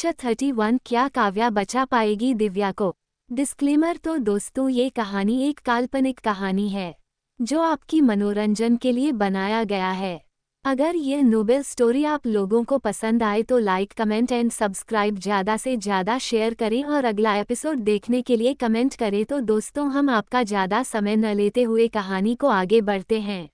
दृश्य 31 क्या काव्या बचा पाएगी दिव्या को। डिस्क्लेमर तो दोस्तों ये कहानी एक काल्पनिक कहानी है जो आपकी मनोरंजन के लिए बनाया गया है। अगर ये नोबेल स्टोरी आप लोगों को पसंद आए तो लाइक कमेंट एंड सब्सक्राइब ज़्यादा से ज़्यादा शेयर करें और अगला एपिसोड देखने के लिए कमेंट करें। तो दोस्तों हम आपका ज़्यादा समय न लेते हुए कहानी को आगे बढ़ते हैं।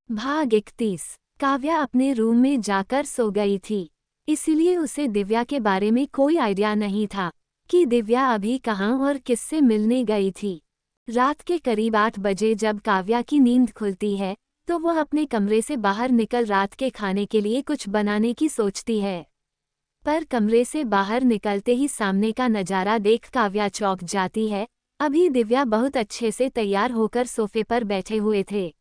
भाग 31। काव्या अपने रूम में जाकर सो गई थी, इसलिए उसे दिव्या के बारे में कोई आइडिया नहीं था कि दिव्या अभी कहाँ और किससे मिलने गई थी। रात के करीब 8 बजे जब काव्या की नींद खुलती है तो वह अपने कमरे से बाहर निकल रात के खाने के लिए कुछ बनाने की सोचती है। पर कमरे से बाहर निकलते ही सामने का नज़ारा देख काव्या चौंक जाती है। अभी दिव्या बहुत अच्छे से तैयार होकर सोफे पर बैठे हुए थे।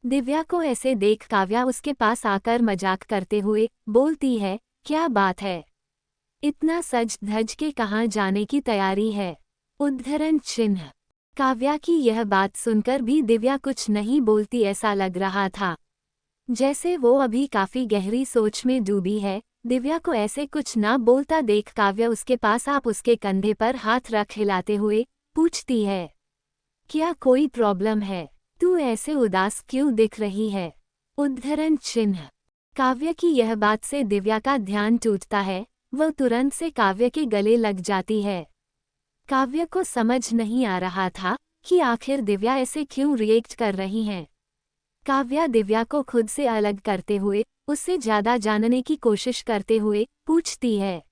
दिव्या को ऐसे देख काव्या उसके पास आकर मजाक करते हुए बोलती है, क्या बात है, इतना सज धज के कहाँ जाने की तैयारी है। उद्धरण चिन्ह। काव्या की यह बात सुनकर भी दिव्या कुछ नहीं बोलती, ऐसा लग रहा था जैसे वो अभी काफी गहरी सोच में डूबी है। दिव्या को ऐसे कुछ ना बोलता देख काव्या उसके पास आप उसके कंधे पर हाथ रख हिलाते हुए पूछती है, क्या कोई प्रॉब्लम है, तू ऐसे उदास क्यों दिख रही है। उद्धरण चिन्ह। काव्य की यह बात से दिव्या का ध्यान टूटता है, वह तुरंत से काव्य के गले लग जाती है। काव्य को समझ नहीं आ रहा था कि आखिर दिव्या ऐसे क्यों रिएक्ट कर रही हैं। काव्या दिव्या को खुद से अलग करते हुए उससे ज़्यादा जानने की कोशिश करते हुए पूछती है,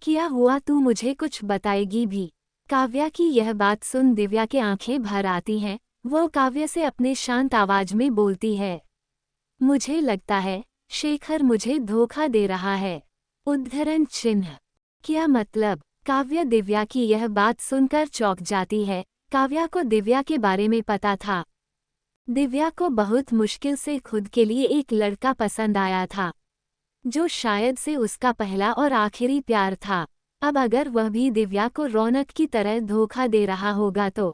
क्या हुआ, तू मुझे कुछ बताएगी भी। काव्या की यह बात सुन दिव्या के आंखें भर आती हैं। वो काव्य से अपने शांत आवाज में बोलती है, मुझे लगता है शेखर मुझे धोखा दे रहा है। उद्धरण चिन्ह। क्या मतलब। काव्य दिव्या की यह बात सुनकर चौंक जाती है। काव्या को दिव्या के बारे में पता था। दिव्या को बहुत मुश्किल से खुद के लिए एक लड़का पसंद आया था जो शायद से उसका पहला और आखिरी प्यार था। अब अगर वह भी दिव्या को रौनक की तरह धोखा दे रहा होगा तो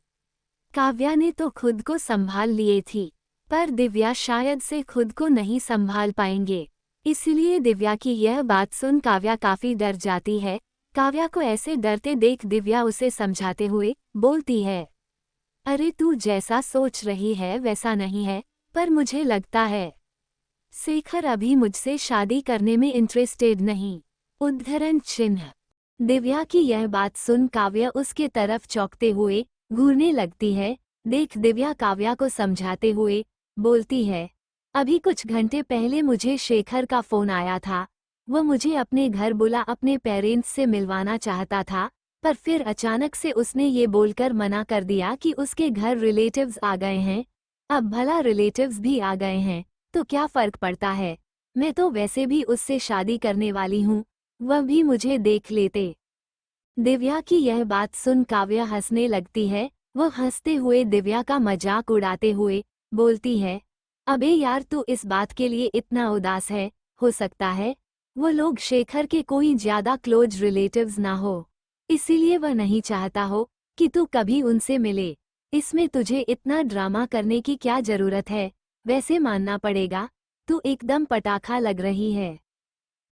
काव्या ने तो खुद को संभाल लिए थी, पर दिव्या शायद से खुद को नहीं संभाल पाएंगे। इसलिए दिव्या की यह बात सुन काव्या काफी डर जाती है। काव्या को ऐसे डरते देख दिव्या उसे समझाते हुए बोलती है, अरे तू जैसा सोच रही है वैसा नहीं है, पर मुझे लगता है शेखर अभी मुझसे शादी करने में इंटरेस्टेड नहीं। उद्धरण चिन्ह। दिव्या की यह बात सुन काव्या उसके तरफ चौंकते हुए घूरने लगती है। देख दिव्या काव्या को समझाते हुए बोलती है, अभी कुछ घंटे पहले मुझे शेखर का फोन आया था। वह मुझे अपने घर बुला अपने पेरेंट्स से मिलवाना चाहता था, पर फिर अचानक से उसने ये बोलकर मना कर दिया कि उसके घर रिलेटिव्स आ गए हैं। अब भला रिलेटिव्स भी आ गए हैं तो क्या फर्क पड़ता है, मैं तो वैसे भी उससे शादी करने वाली हूँ, वह भी मुझे देख लेते। दिव्या की यह बात सुन काव्या हंसने लगती है। वह हंसते हुए दिव्या का मजाक उड़ाते हुए बोलती है, अबे यार तू इस बात के लिए इतना उदास है, हो सकता है वो लोग शेखर के कोई ज्यादा क्लोज रिलेटिव्स ना हो, इसीलिए वह नहीं चाहता हो कि तू कभी उनसे मिले। इसमें तुझे इतना ड्रामा करने की क्या जरूरत है, वैसे मानना पड़ेगा तू एकदम पटाखा लग रही है।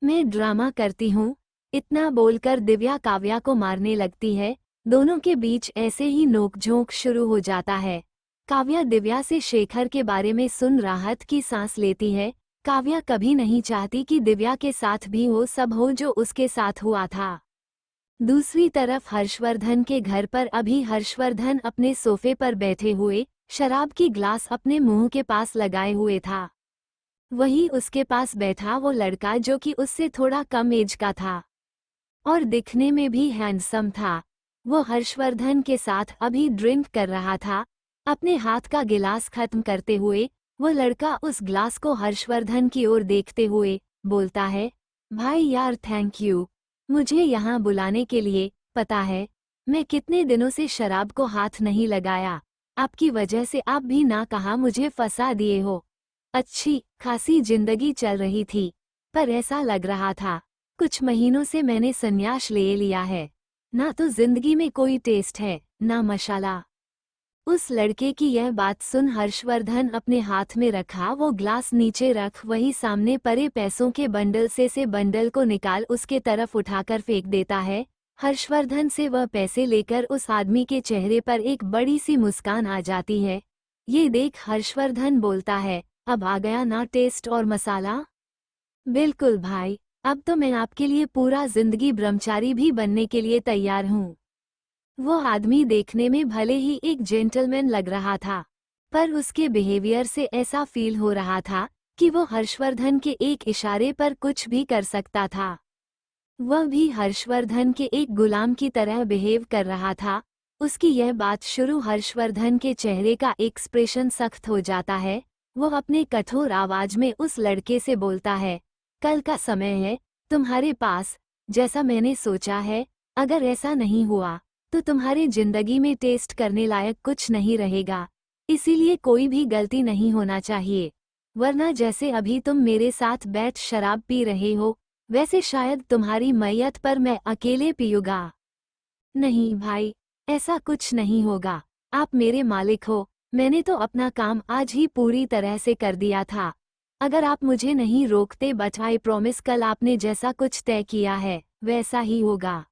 मैं ड्रामा करती हूँ, इतना बोलकर दिव्या काव्या को मारने लगती है। दोनों के बीच ऐसे ही नोकझोंक शुरू हो जाता है। काव्या दिव्या से शेखर के बारे में सुन राहत की सांस लेती है। काव्या कभी नहीं चाहती कि दिव्या के साथ भी वो सब हो जो उसके साथ हुआ था। दूसरी तरफ हर्षवर्धन के घर पर अभी हर्षवर्धन अपने सोफे पर बैठे हुए शराब की ग्लास अपने मुंह के पास लगाए हुए था। वही उसके पास बैठा वो लड़का जो कि उससे थोड़ा कम एज का था और दिखने में भी हैंडसम था। वो हर्षवर्धन के साथ अभी ड्रिंक कर रहा था। अपने हाथ का गिलास खत्म करते हुए वो लड़का उस ग्लास को हर्षवर्धन की ओर देखते हुए बोलता है, भाई यार थैंक यू मुझे यहाँ बुलाने के लिए। पता है मैं कितने दिनों से शराब को हाथ नहीं लगाया, आपकी वजह से आप भी ना कहा मुझे फंसा दिए हो। अच्छी खासी जिंदगी चल रही थी, पर ऐसा लग रहा था कुछ महीनों से मैंने संन्यास ले लिया है, ना तो जिंदगी में कोई टेस्ट है ना मशाला। उस लड़के की यह बात सुन हर्षवर्धन अपने हाथ में रखा वो ग्लास नीचे रख वही सामने पड़े पैसों के बंडल से बंडल को निकाल उसके तरफ उठाकर फेंक देता है। हर्षवर्धन से वह पैसे लेकर उस आदमी के चेहरे पर एक बड़ी सी मुस्कान आ जाती है। ये देख हर्षवर्धन बोलता है, अब आ गया ना टेस्ट और मसाला? बिल्कुल भाई, अब तो मैं आपके लिए पूरा जिंदगी ब्रह्मचारी भी बनने के लिए तैयार हूँ। वो आदमी देखने में भले ही एक जेंटलमैन लग रहा था, पर उसके बिहेवियर से ऐसा फील हो रहा था कि वो हर्षवर्धन के एक इशारे पर कुछ भी कर सकता था। वह भी हर्षवर्धन के एक गुलाम की तरह बिहेव कर रहा था। उसकी यह बात शुरू हर्षवर्धन के चेहरे का एक्सप्रेशन सख्त हो जाता है। वो अपने कठोर आवाज में उस लड़के से बोलता है, कल का समय है तुम्हारे पास, जैसा मैंने सोचा है। अगर ऐसा नहीं हुआ तो तुम्हारी जिंदगी में टेस्ट करने लायक कुछ नहीं रहेगा। इसीलिए कोई भी गलती नहीं होना चाहिए, वरना जैसे अभी तुम मेरे साथ बैठ शराब पी रहे हो वैसे शायद तुम्हारी मैयत पर मैं अकेले पीऊंगा। नहीं भाई, ऐसा कुछ नहीं होगा। आप मेरे मालिक हो, मैंने तो अपना काम आज ही पूरी तरह से कर दिया था। अगर आप मुझे नहीं रोकते बट आई प्रॉमिस कल आपने जैसा कुछ तय किया है वैसा ही होगा।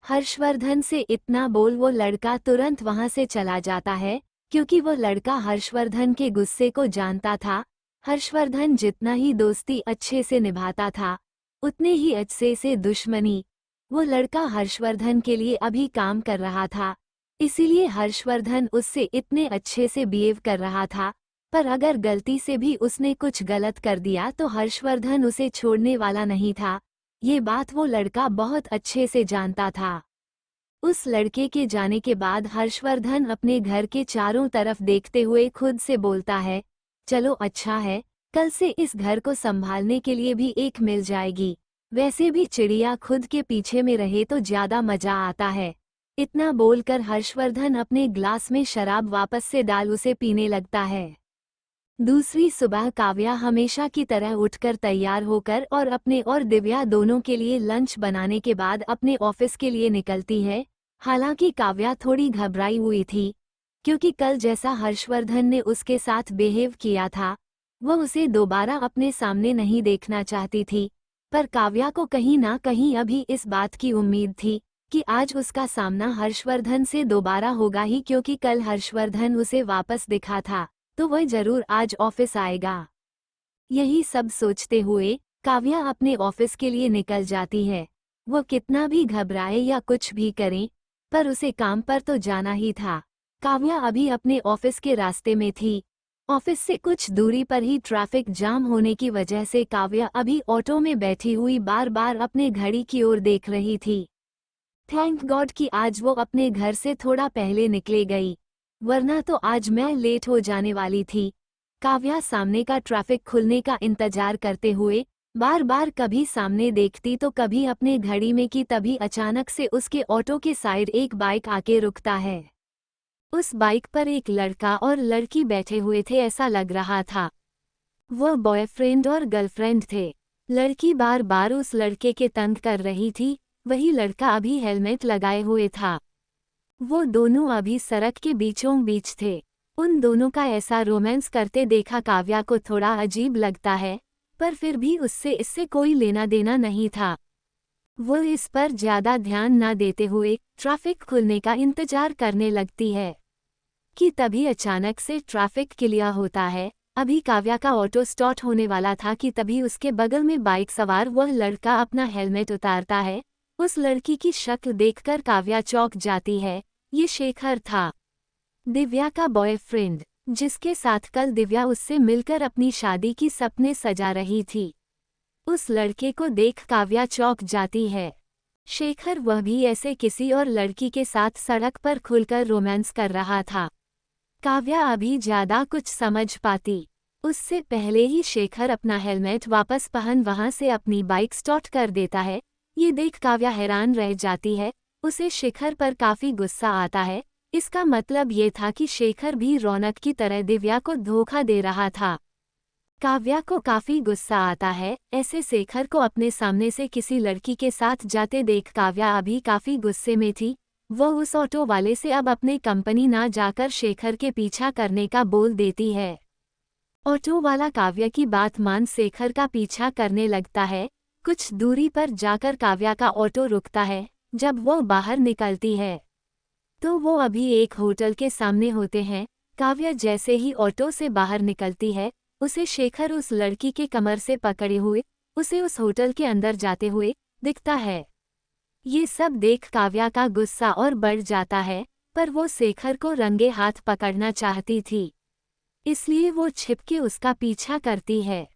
हर्षवर्धन से इतना बोल वो लड़का तुरंत वहां से चला जाता है, क्योंकि वो लड़का हर्षवर्धन के गुस्से को जानता था। हर्षवर्धन जितना ही दोस्ती अच्छे से निभाता था उतने ही अच्छे से दुश्मनी। वो लड़का हर्षवर्धन के लिए अभी काम कर रहा था, इसीलिए हर्षवर्धन उससे इतने अच्छे से बिहेव कर रहा था। पर अगर गलती से भी उसने कुछ गलत कर दिया तो हर्षवर्धन उसे छोड़ने वाला नहीं था। ये बात वो लड़का बहुत अच्छे से जानता था। उस लड़के के जाने के बाद हर्षवर्धन अपने घर के चारों तरफ देखते हुए खुद से बोलता है, चलो अच्छा है, कल से इस घर को संभालने के लिए भी एक मिल जाएगी। वैसे भी चिड़िया खुद के पीछे में रहे तो ज्यादा मजा आता है। इतना बोलकर हर्षवर्धन अपने ग्लास में शराब वापस से डाल उसे पीने लगता है। दूसरी सुबह काव्या हमेशा की तरह उठकर तैयार होकर और अपने और दिव्या दोनों के लिए लंच बनाने के बाद अपने ऑफिस के लिए निकलती है। हालांकि काव्या थोड़ी घबराई हुई थी, क्योंकि कल जैसा हर्षवर्धन ने उसके साथ बिहेव किया था वह उसे दोबारा अपने सामने नहीं देखना चाहती थी। पर काव्या को कहीं ना कहीं अभी इस बात की उम्मीद थी कि आज उसका सामना हर्षवर्धन से दोबारा होगा ही, क्योंकि कल हर्षवर्धन उसे वापस दिखा था तो वह जरूर आज ऑफिस आएगा। यही सब सोचते हुए काव्या अपने ऑफिस के लिए निकल जाती है। वो कितना भी घबराए या कुछ भी करे पर उसे काम पर तो जाना ही था। काव्या अभी अपने ऑफिस के रास्ते में थी। ऑफिस से कुछ दूरी पर ही ट्रैफिक जाम होने की वजह से काव्या अभी ऑटो में बैठी हुई बार बार अपने घड़ी की ओर देख रही थी। थैंक गॉड कि आज वो अपने घर से थोड़ा पहले निकले गई, वरना तो आज मैं लेट हो जाने वाली थी। काव्या सामने का ट्रैफिक खुलने का इंतजार करते हुए बार बार कभी सामने देखती तो कभी अपने घड़ी में कि तभी अचानक से उसके ऑटो के साइड एक बाइक आके रुकता है। उस बाइक पर एक लड़का और लड़की बैठे हुए थे, ऐसा लग रहा था वो बॉयफ्रेंड और गर्लफ्रेंड थे। लड़की बार बार उस लड़के के तंग कर रही थी, वही लड़का अभी हेलमेट लगाए हुए था। वो दोनों अभी सड़क के बीचों बीच थे। उन दोनों का ऐसा रोमांस करते देखा काव्या को थोड़ा अजीब लगता है, पर फिर भी इससे कोई लेना देना नहीं था। वो इस पर ज्यादा ध्यान न देते हुए ट्रैफिक खुलने का इंतजार करने लगती है कि तभी अचानक से ट्रैफिक क्लियर होता है। अभी काव्या का ऑटो स्टार्ट होने वाला था कि तभी उसके बगल में बाइक सवार वह लड़का अपना हेलमेट उतारता है। उस लड़की की शक्ल देखकर काव्या चौंक जाती है। ये शेखर था, दिव्या का बॉयफ्रेंड, जिसके साथ कल दिव्या उससे मिलकर अपनी शादी की सपने सजा रही थी। उस लड़के को देख काव्या चौंक जाती है। शेखर वह भी ऐसे किसी और लड़की के साथ सड़क पर खुलकर रोमांस कर रहा था। काव्या अभी ज्यादा कुछ समझ पाती उससे पहले ही शेखर अपना हेलमेट वापस पहन वहां से अपनी बाइक स्टार्ट कर देता है। ये देख काव्या हैरान रह जाती है। उसे शेखर पर काफी गुस्सा आता है। इसका मतलब ये था कि शेखर भी रौनक की तरह दिव्या को धोखा दे रहा था। काव्या को काफी गुस्सा आता है। ऐसे शेखर को अपने सामने से किसी लड़की के साथ जाते देख काव्या अभी काफी गुस्से में थी। वो उस ऑटो वाले से अब अपने कंपनी ना जाकर शेखर के पीछा करने का बोल देती है। ऑटो वाला काव्या की बात मान शेखर का पीछा करने लगता है। कुछ दूरी पर जाकर काव्या का ऑटो रुकता है। जब वो बाहर निकलती है तो वो अभी एक होटल के सामने होते हैं। काव्या जैसे ही ऑटो से बाहर निकलती है, उसे शेखर उस लड़की के कमर से पकड़े हुए उसे उस होटल के अंदर जाते हुए दिखता है। ये सब देख काव्या का गुस्सा और बढ़ जाता है, पर वो शेखर को रंगे हाथ पकड़ना चाहती थी, इसलिए वो छिपके उसका पीछा करती है।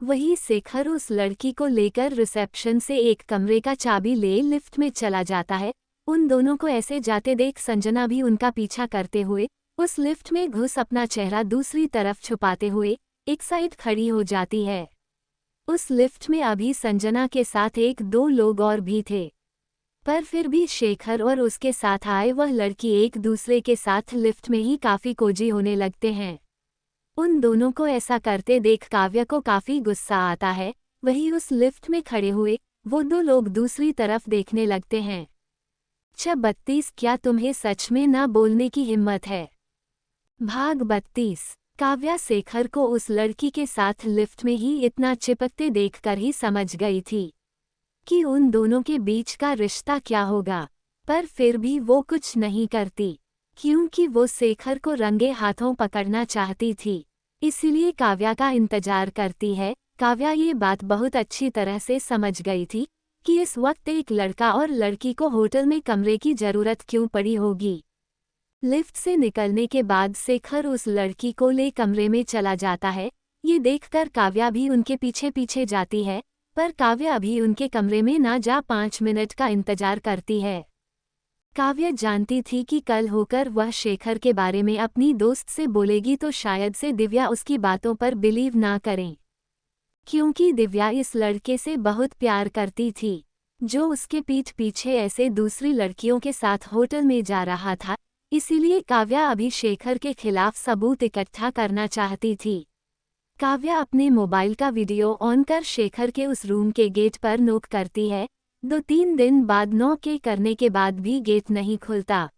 वही शेखर उस लड़की को लेकर रिसेप्शन से एक कमरे का चाबी ले लिफ्ट में चला जाता है। उन दोनों को ऐसे जाते देख संजना भी उनका पीछा करते हुए उस लिफ्ट में घुस अपना चेहरा दूसरी तरफ छुपाते हुए एक साइड खड़ी हो जाती है। उस लिफ्ट में अभी संजना के साथ एक दो लोग और भी थे, पर फिर भी शेखर और उसके साथ आए वह लड़की एक दूसरे के साथ लिफ्ट में ही काफी कोजी होने लगते हैं। उन दोनों को ऐसा करते देख काव्या को काफी गुस्सा आता है। वही उस लिफ्ट में खड़े हुए वो दो लोग दूसरी तरफ देखने लगते हैं। 32 क्या तुम्हें सच में ना बोलने की हिम्मत है? भाग 32। काव्या शेखर को उस लड़की के साथ लिफ्ट में ही इतना चिपकते देखकर ही समझ गई थी कि उन दोनों के बीच का रिश्ता क्या होगा, पर फिर भी वो कुछ नहीं करती, क्योंकि वो शेखर को रंगे हाथों पकड़ना चाहती थी। इसीलिए काव्या का इंतजार करती है। काव्या ये बात बहुत अच्छी तरह से समझ गई थी कि इस वक्त एक लड़का और लड़की को होटल में कमरे की जरूरत क्यों पड़ी होगी। लिफ्ट से निकलने के बाद शेखर उस लड़की को ले कमरे में चला जाता है। ये देखकर काव्या भी उनके पीछे पीछे जाती है, पर काव्या अभी उनके कमरे में ना जा 5 मिनट का इंतजार करती है। काव्या जानती थी कि कल होकर वह शेखर के बारे में अपनी दोस्त से बोलेगी तो शायद से दिव्या उसकी बातों पर बिलीव ना करें, क्योंकि दिव्या इस लड़के से बहुत प्यार करती थी जो उसके पीठ पीछे ऐसे दूसरी लड़कियों के साथ होटल में जा रहा था। इसीलिए काव्या अभी शेखर के खिलाफ सबूत इकट्ठा करना चाहती थी। काव्या अपने मोबाइल का वीडियो ऑन कर शेखर के उस रूम के गेट पर नॉक करती है। 2-3 दिन बाद नॉक करने के बाद भी गेट नहीं खुलता।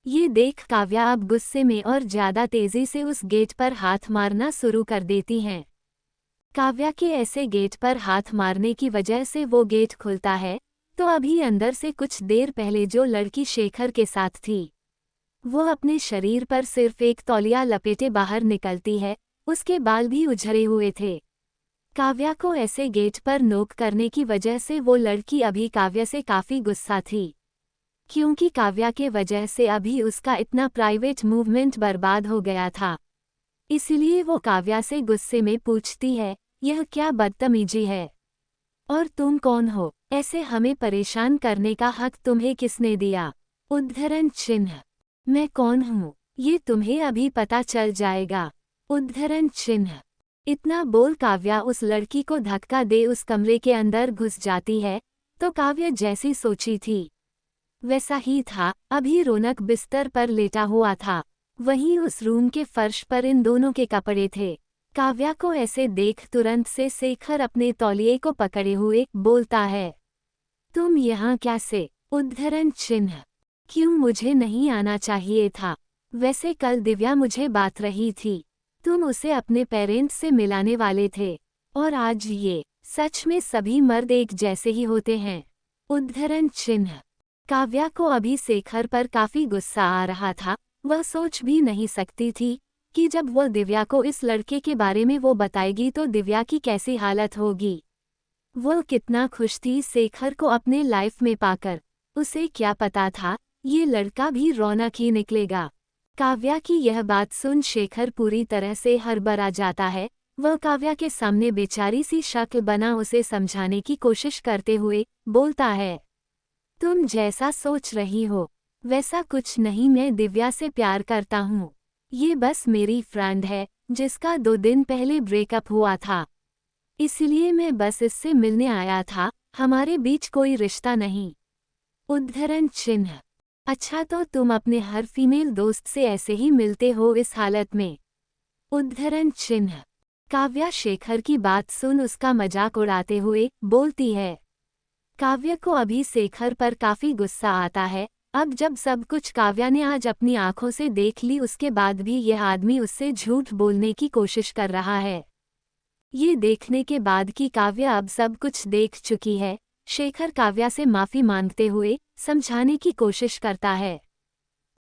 ये देख काव्या अब गुस्से में और ज्यादा तेजी से उस गेट पर हाथ मारना शुरू कर देती हैं। काव्या के ऐसे गेट पर हाथ मारने की वजह से वो गेट खुलता है, तो अभी अंदर से कुछ देर पहले जो लड़की शेखर के साथ थी वो अपने शरीर पर सिर्फ एक तौलिया लपेटे बाहर निकलती है। उसके बाल भी उझरे हुए थे। काव्या को ऐसे गेट पर नोक करने की वजह से वो लड़की अभी काव्या से काफी गुस्सा थी, क्योंकि काव्या के वजह से अभी उसका इतना प्राइवेट मूवमेंट बर्बाद हो गया था। इसलिए वो काव्या से गुस्से में पूछती है, यह क्या बदतमीजी है? और तुम कौन हो? ऐसे हमें परेशान करने का हक तुम्हें किसने दिया? उद्धरण चिन्ह। मैं कौन हूँ ये तुम्हें अभी पता चल जाएगा। उद्धरण चिन्ह। इतना बोल काव्या उस लड़की को धक्का दे उस कमरे के अंदर घुस जाती है। तो काव्या जैसी सोची थी वैसा ही था। अभी रौनक बिस्तर पर लेटा हुआ था, वहीं उस रूम के फर्श पर इन दोनों के कपड़े थे। काव्या को ऐसे देख तुरंत से शेखर अपने तौलिए को पकड़े हुए बोलता है, तुम यहाँ कैसे? उद्धरण चिन्ह। क्यों मुझे नहीं आना चाहिए था? वैसे कल दिव्या मुझे बात रही थी, तुम उसे अपने पेरेंट्स से मिलाने वाले थे, और आज ये। सच में सभी मर्द एक जैसे ही होते हैं। उद्धरण चिन्ह। काव्या को अभी शेखर पर काफी गुस्सा आ रहा था। वह सोच भी नहीं सकती थी कि जब वो दिव्या को इस लड़के के बारे में वो बताएगी तो दिव्या की कैसी हालत होगी। वो कितना खुश थी शेखर को अपने लाइफ में पाकर। उसे क्या पता था ये लड़का भी रौनक ही निकलेगा। काव्या की यह बात सुन शेखर पूरी तरह से हड़बड़ा जाता है। वह काव्या के सामने बेचारी सी शक्ल बना उसे समझाने की कोशिश करते हुए बोलता है, तुम जैसा सोच रही हो वैसा कुछ नहीं, मैं दिव्या से प्यार करता हूँ। ये बस मेरी फ्रेंड है जिसका 2 दिन पहले ब्रेकअप हुआ था, इसलिए मैं बस इससे मिलने आया था, हमारे बीच कोई रिश्ता नहीं। उद्धरण चिन्ह। अच्छा, तो तुम अपने हर फीमेल दोस्त से ऐसे ही मिलते हो इस हालत में? उद्धरण चिन्ह। काव्या शेखर की बात सुन उसका मजाक उड़ाते हुए बोलती है। काव्या को अभी शेखर पर काफी गुस्सा आता है। अब जब सब कुछ काव्या ने आज अपनी आंखों से देख ली, उसके बाद भी यह आदमी उससे झूठ बोलने की कोशिश कर रहा है। ये देखने के बाद कि काव्या अब सब कुछ देख चुकी है, शेखर काव्या से माफी मांगते हुए समझाने की कोशिश करता है।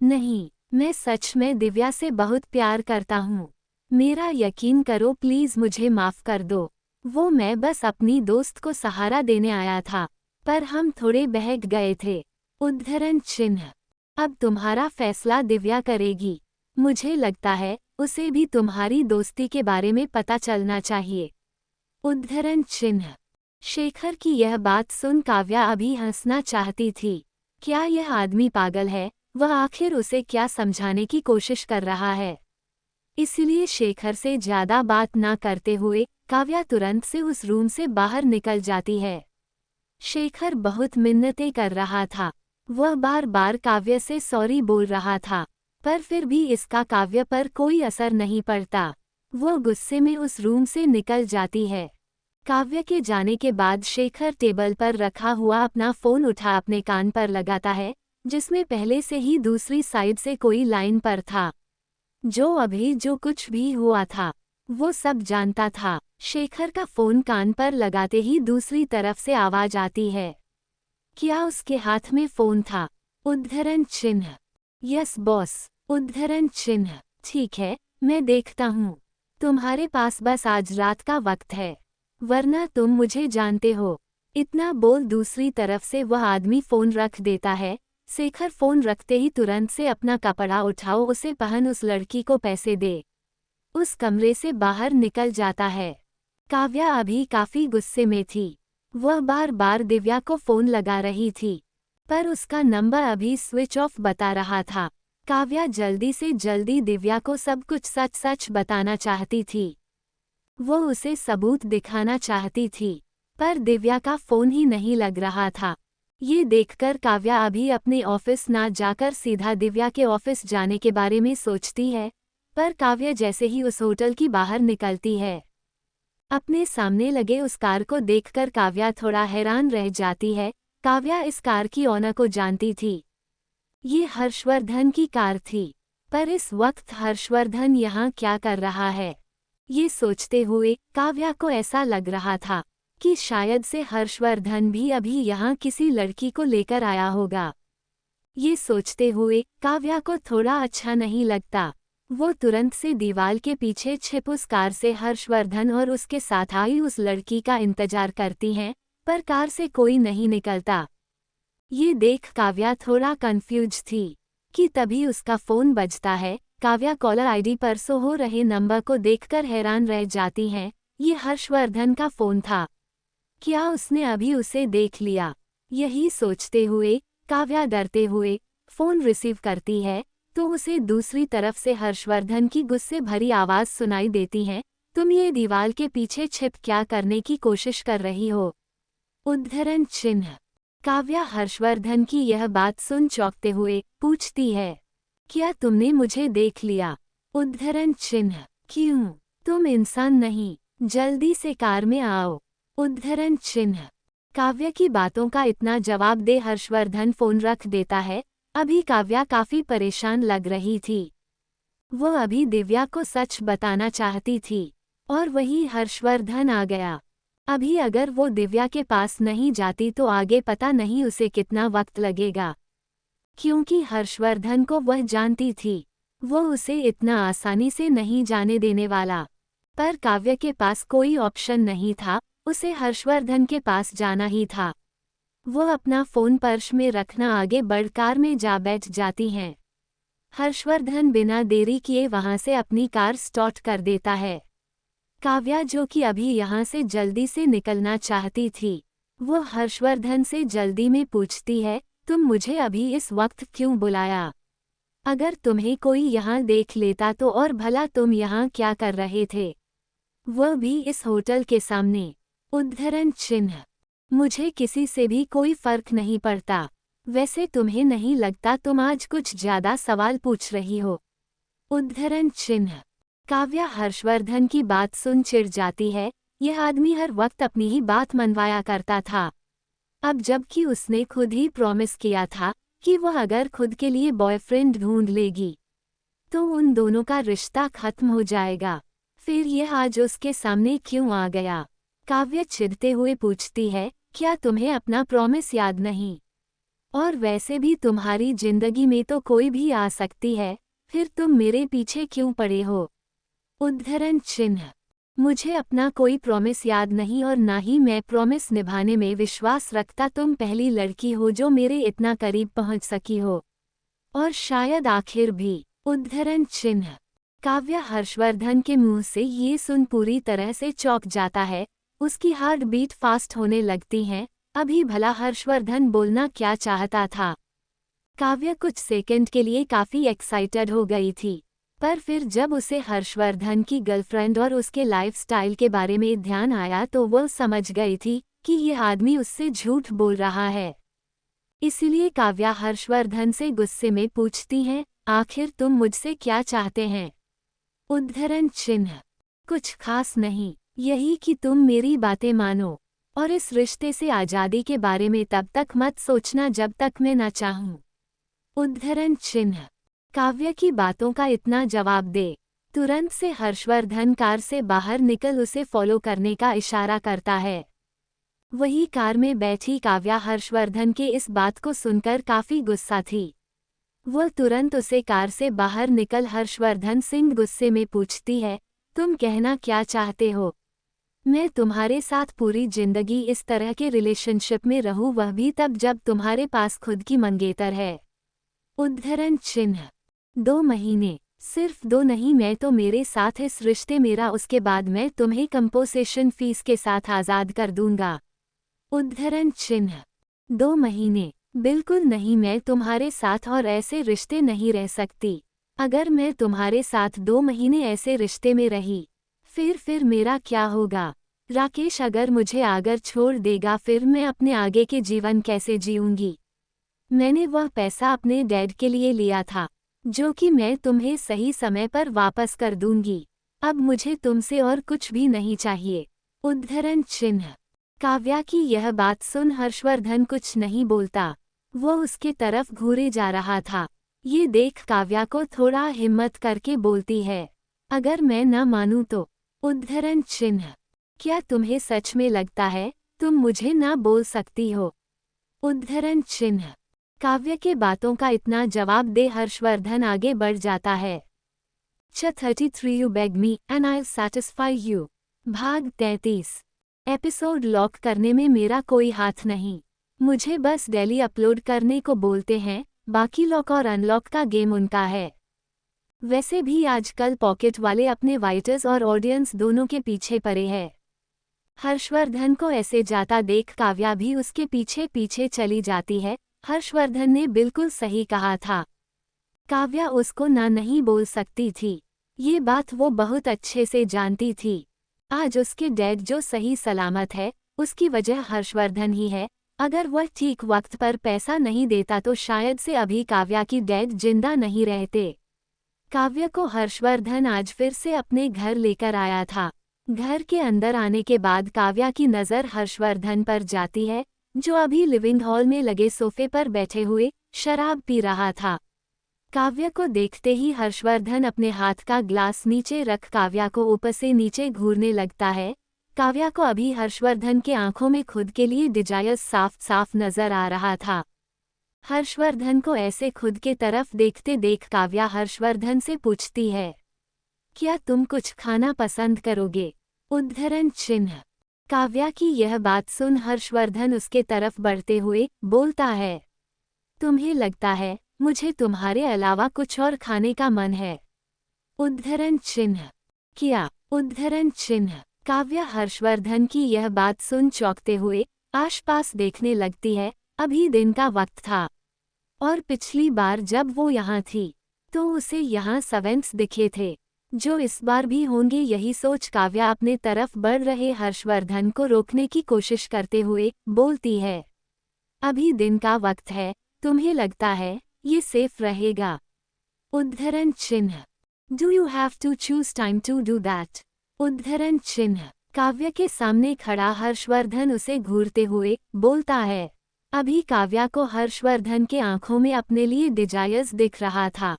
नहीं, मैं सच में दिव्या से बहुत प्यार करता हूँ। मेरा यकीन करो प्लीज, मुझे माफ कर दो। वो मैं बस अपनी दोस्त को सहारा देने आया था, पर हम थोड़े बहक गए थे। उद्धरण चिन्ह। अब तुम्हारा फैसला दिव्या करेगी। मुझे लगता है उसे भी तुम्हारी दोस्ती के बारे में पता चलना चाहिए। उद्धरण चिन्ह। शेखर की यह बात सुन काव्या अभी हंसना चाहती थी। क्या यह आदमी पागल है? वह आखिर उसे क्या समझाने की कोशिश कर रहा है? इसलिए शेखर से ज्यादा बात ना करते हुए काव्या तुरंत से उस रूम से बाहर निकल जाती है। शेखर बहुत मिन्नतें कर रहा था। वह बार बार काव्य से सॉरी बोल रहा था, पर फिर भी इसका काव्य पर कोई असर नहीं पड़ता। वह गुस्से में उस रूम से निकल जाती है। काव्य के जाने के बाद शेखर टेबल पर रखा हुआ अपना फोन उठा अपने कान पर लगाता है, जिसमें पहले से ही दूसरी साइड से कोई लाइन पर था। जो कुछ भी हुआ था वो सब जानता था। शेखर का फोन कान पर लगाते ही दूसरी तरफ से आवाज आती है। क्या उसके हाथ में फोन था? उद्धरण चिन्ह। Yes boss. उद्धरण चिन्ह। ठीक है, मैं देखता हूँ। तुम्हारे पास बस आज रात का वक्त है, वरना तुम मुझे जानते हो। इतना बोल दूसरी तरफ से वह आदमी फोन रख देता है। शेखर फोन रखते ही तुरंत से अपना कपड़ा उठाओ, उसे पहन, उस लड़की को पैसे दे, उस कमरे से बाहर निकल जाता है। काव्या अभी काफी गुस्से में थी। वह बार बार दिव्या को फोन लगा रही थी, पर उसका नंबर अभी स्विच ऑफ बता रहा था। काव्या जल्दी से जल्दी दिव्या को सब कुछ सच सच बताना चाहती थी। वो उसे सबूत दिखाना चाहती थी, पर दिव्या का फोन ही नहीं लग रहा था। ये देखकर काव्या अभी अपने ऑफिस ना जाकर सीधा दिव्या के ऑफिस जाने के बारे में सोचती है, पर काव्या जैसे ही उस होटल की बाहर निकलती है, अपने सामने लगे उस कार को देखकर काव्या थोड़ा हैरान रह जाती है। काव्या इस कार की ओनर को जानती थी। ये हर्षवर्धन की कार थी, पर इस वक्त हर्षवर्धन यहाँ क्या कर रहा है? ये सोचते हुए काव्या को ऐसा लग रहा था कि शायद से हर्षवर्धन भी अभी यहाँ किसी लड़की को लेकर आया होगा। ये सोचते हुए काव्या को थोड़ा अच्छा नहीं लगता। वो तुरंत से दीवार के पीछे छिप उस कार से हर्षवर्धन और उसके साथ आई उस लड़की का इंतजार करती हैं, पर कार से कोई नहीं निकलता। ये देख काव्या थोड़ा कंफ्यूज थी कि तभी उसका फोन बजता है। काव्या कॉलर आईडी पर शो हो रहे नंबर को देखकर हैरान रह जाती हैं। ये हर्षवर्धन का फोन था। क्या उसने अभी उसे देख लिया? यही सोचते हुए काव्या डरते हुए फोन रिसीव करती है, तो उसे दूसरी तरफ से हर्षवर्धन की गुस्से भरी आवाज सुनाई देती है। तुम ये दीवार के पीछे छिप क्या करने की कोशिश कर रही हो? उद्धरण चिन्ह। काव्या हर्षवर्धन की यह बात सुन चौंकते हुए पूछती है, क्या तुमने मुझे देख लिया? उद्धरण चिन्ह। क्यों? तुम इंसान नहीं, जल्दी से कार में आओ। उद्धरण चिन्ह। काव्या की बातों का इतना जवाब दे हर्षवर्धन फोन रख देता है। अभी काव्या काफी परेशान लग रही थी। वो अभी दिव्या को सच बताना चाहती थी, और वही हर्षवर्धन आ गया। अभी अगर वो दिव्या के पास नहीं जाती तो आगे पता नहीं उसे कितना वक्त लगेगा, क्योंकि हर्षवर्धन को वह जानती थी। वो उसे इतना आसानी से नहीं जाने देने वाला। पर काव्या के पास कोई ऑप्शन नहीं था, उसे हर्षवर्धन के पास जाना ही था। वो अपना फोन पर्स में रखना आगे बढ़ कार में जा बैठ जाती हैं। हर्षवर्धन बिना देरी किए वहां से अपनी कार स्टार्ट कर देता है। काव्या जो कि अभी यहाँ से जल्दी से निकलना चाहती थी, वो हर्षवर्धन से जल्दी में पूछती है, तुम मुझे अभी इस वक्त क्यों बुलाया? अगर तुम्हें कोई यहाँ देख लेता तो, और भला तुम यहाँ क्या कर रहे थे? वह भी इस होटल के सामने। उद्धरण चिन्ह। मुझे किसी से भी कोई फर्क नहीं पड़ता। वैसे तुम्हें नहीं लगता तुम आज कुछ ज्यादा सवाल पूछ रही हो? उद्धरण चिन्ह। काव्या हर्षवर्धन की बात सुन चिढ़ जाती है। यह आदमी हर वक्त अपनी ही बात मनवाया करता था। अब जबकि उसने खुद ही प्रॉमिस किया था कि वह अगर खुद के लिए बॉयफ्रेंड ढूंढ लेगी तो उन दोनों का रिश्ता खत्म हो जाएगा। फिर यह आज उसके सामने क्यों आ गया? काव्या चिढ़ते हुए पूछती है, क्या तुम्हें अपना प्रॉमिस याद नहीं? और वैसे भी तुम्हारी जिंदगी में तो कोई भी आ सकती है, फिर तुम मेरे पीछे क्यों पड़े हो? उद्धरण चिन्ह। मुझे अपना कोई प्रॉमिस याद नहीं और ना ही मैं प्रॉमिस निभाने में विश्वास रखता। तुम पहली लड़की हो जो मेरे इतना करीब पहुंच सकी हो, और शायद आखिर भी। उद्धरण चिन्ह। काव्या हर्षवर्धन के मुंह से ये सुन पूरी तरह से चौंक जाता है। उसकी हार्ट बीट फास्ट होने लगती है। अभी भला हर्षवर्धन बोलना क्या चाहता था? काव्या कुछ सेकंड के लिए काफी एक्साइटेड हो गई थी, पर फिर जब उसे हर्षवर्धन की गर्लफ्रेंड और उसके लाइफस्टाइल के बारे में ध्यान आया तो वह समझ गई थी कि यह आदमी उससे झूठ बोल रहा है। इसलिए काव्या हर्षवर्धन से गुस्से में पूछती है, आखिर तुम मुझसे क्या चाहते हैं? उद्धरण चिन्ह। कुछ खास नहीं, यही कि तुम मेरी बातें मानो और इस रिश्ते से आज़ादी के बारे में तब तक मत सोचना जब तक मैं न चाहूं। उद्धरण चिन्ह। काव्या की बातों का इतना जवाब दे तुरंत से हर्षवर्धन कार से बाहर निकल उसे फॉलो करने का इशारा करता है। वही कार में बैठी काव्या हर्षवर्धन के इस बात को सुनकर काफी गुस्सा थी। वह तुरंत उसे कार से बाहर निकल हर्षवर्धन सिंह गुस्से में पूछती है, तुम कहना क्या चाहते हो? मैं तुम्हारे साथ पूरी जिंदगी इस तरह के रिलेशनशिप में रहूं, वह भी तब जब तुम्हारे पास खुद की मंगेतर है। उद्धरण चिन्ह। 2 महीने, सिर्फ 2 नहीं, मैं तो मेरे साथ इस रिश्ते मेरा, उसके बाद मैं तुम्हें कंपोसेशन फीस के साथ आज़ाद कर दूंगा। उद्धरण चिन्ह। 2 महीने, बिल्कुल नहीं, मैं तुम्हारे साथ और ऐसे रिश्ते नहीं रह सकती। अगर मैं तुम्हारे साथ 2 महीने ऐसे रिश्ते में रही, फिर मेरा क्या होगा? राकेश अगर मुझे आकर छोड़ देगा, फिर मैं अपने आगे के जीवन कैसे जीऊंगी? मैंने वह पैसा अपने डैड के लिए लिया था, जो कि मैं तुम्हें सही समय पर वापस कर दूंगी। अब मुझे तुमसे और कुछ भी नहीं चाहिए। उद्धरण चिन्ह। काव्या की यह बात सुन हर्षवर्धन कुछ नहीं बोलता। वह उसके तरफ घूरे जा रहा था। ये देख काव्या को थोड़ा हिम्मत करके बोलती है, अगर मैं न मानूं तो? उद्धरण चिन्ह। क्या तुम्हें सच में लगता है तुम मुझे ना बोल सकती हो? उद्धरण चिन्ह। काव्य के बातों का इतना जवाब दे हर्षवर्धन आगे बढ़ जाता है। 33 You beg me and I'll satisfy you। भाग 33। एपिसोड लॉक करने में मेरा कोई हाथ नहीं, मुझे बस डेली अपलोड करने को बोलते हैं, बाकी लॉक और अनलॉक का गेम उनका है। वैसे भी आजकल पॉकेट वाले अपने वाइटर्स और ऑडियंस दोनों के पीछे पड़े हैं। हर्षवर्धन को ऐसे जाता देख काव्या भी उसके पीछे पीछे चली जाती है। हर्षवर्धन ने बिल्कुल सही कहा था, काव्या उसको ना नहीं बोल सकती थी। ये बात वो बहुत अच्छे से जानती थी। आज उसके डैड जो सही सलामत है, उसकी वजह हर्षवर्धन ही है। अगर वह ठीक वक्त पर पैसा नहीं देता तो शायद से अभी काव्या की डैड जिंदा नहीं रहते। काव्या को हर्षवर्धन आज फिर से अपने घर लेकर आया था। घर के अंदर आने के बाद काव्या की नज़र हर्षवर्धन पर जाती है, जो अभी लिविंग हॉल में लगे सोफे पर बैठे हुए शराब पी रहा था। काव्या को देखते ही हर्षवर्धन अपने हाथ का ग्लास नीचे रख काव्या को ऊपर से नीचे घूरने लगता है। काव्या को अभी हर्षवर्धन के आंखों में खुद के लिए डिजायर साफ साफ नजर आ रहा था। हर्षवर्धन को ऐसे खुद के तरफ देखते देख काव्या हर्षवर्धन से पूछती है, क्या तुम कुछ खाना पसंद करोगे? उद्धरण चिन्ह। काव्या की यह बात सुन हर्षवर्धन उसके तरफ बढ़ते हुए बोलता है, तुम्हें लगता है मुझे तुम्हारे अलावा कुछ और खाने का मन है? उद्धरण चिन्ह। क्या? उद्धरण चिन्ह। काव्या हर्षवर्धन की यह बात सुन चौंकते हुए आसपास देखने लगती है। अभी दिन का वक्त था और पिछली बार जब वो यहाँ थी तो उसे यहाँ सेवेंट्स दिखे थे, जो इस बार भी होंगे। यही सोच काव्या अपने तरफ बढ़ रहे हर्षवर्धन को रोकने की कोशिश करते हुए बोलती है, अभी दिन का वक्त है, तुम्हें लगता है ये सेफ रहेगा? उद्धरण चिन्ह। Do you have to choose time to do that? उद्धरण चिन्ह। काव्य के सामने खड़ा हर्षवर्धन उसे घूरते हुए बोलता है, अभी काव्या को हर्षवर्धन के आंखों में अपने लिए डिजायर्स दिख रहा था।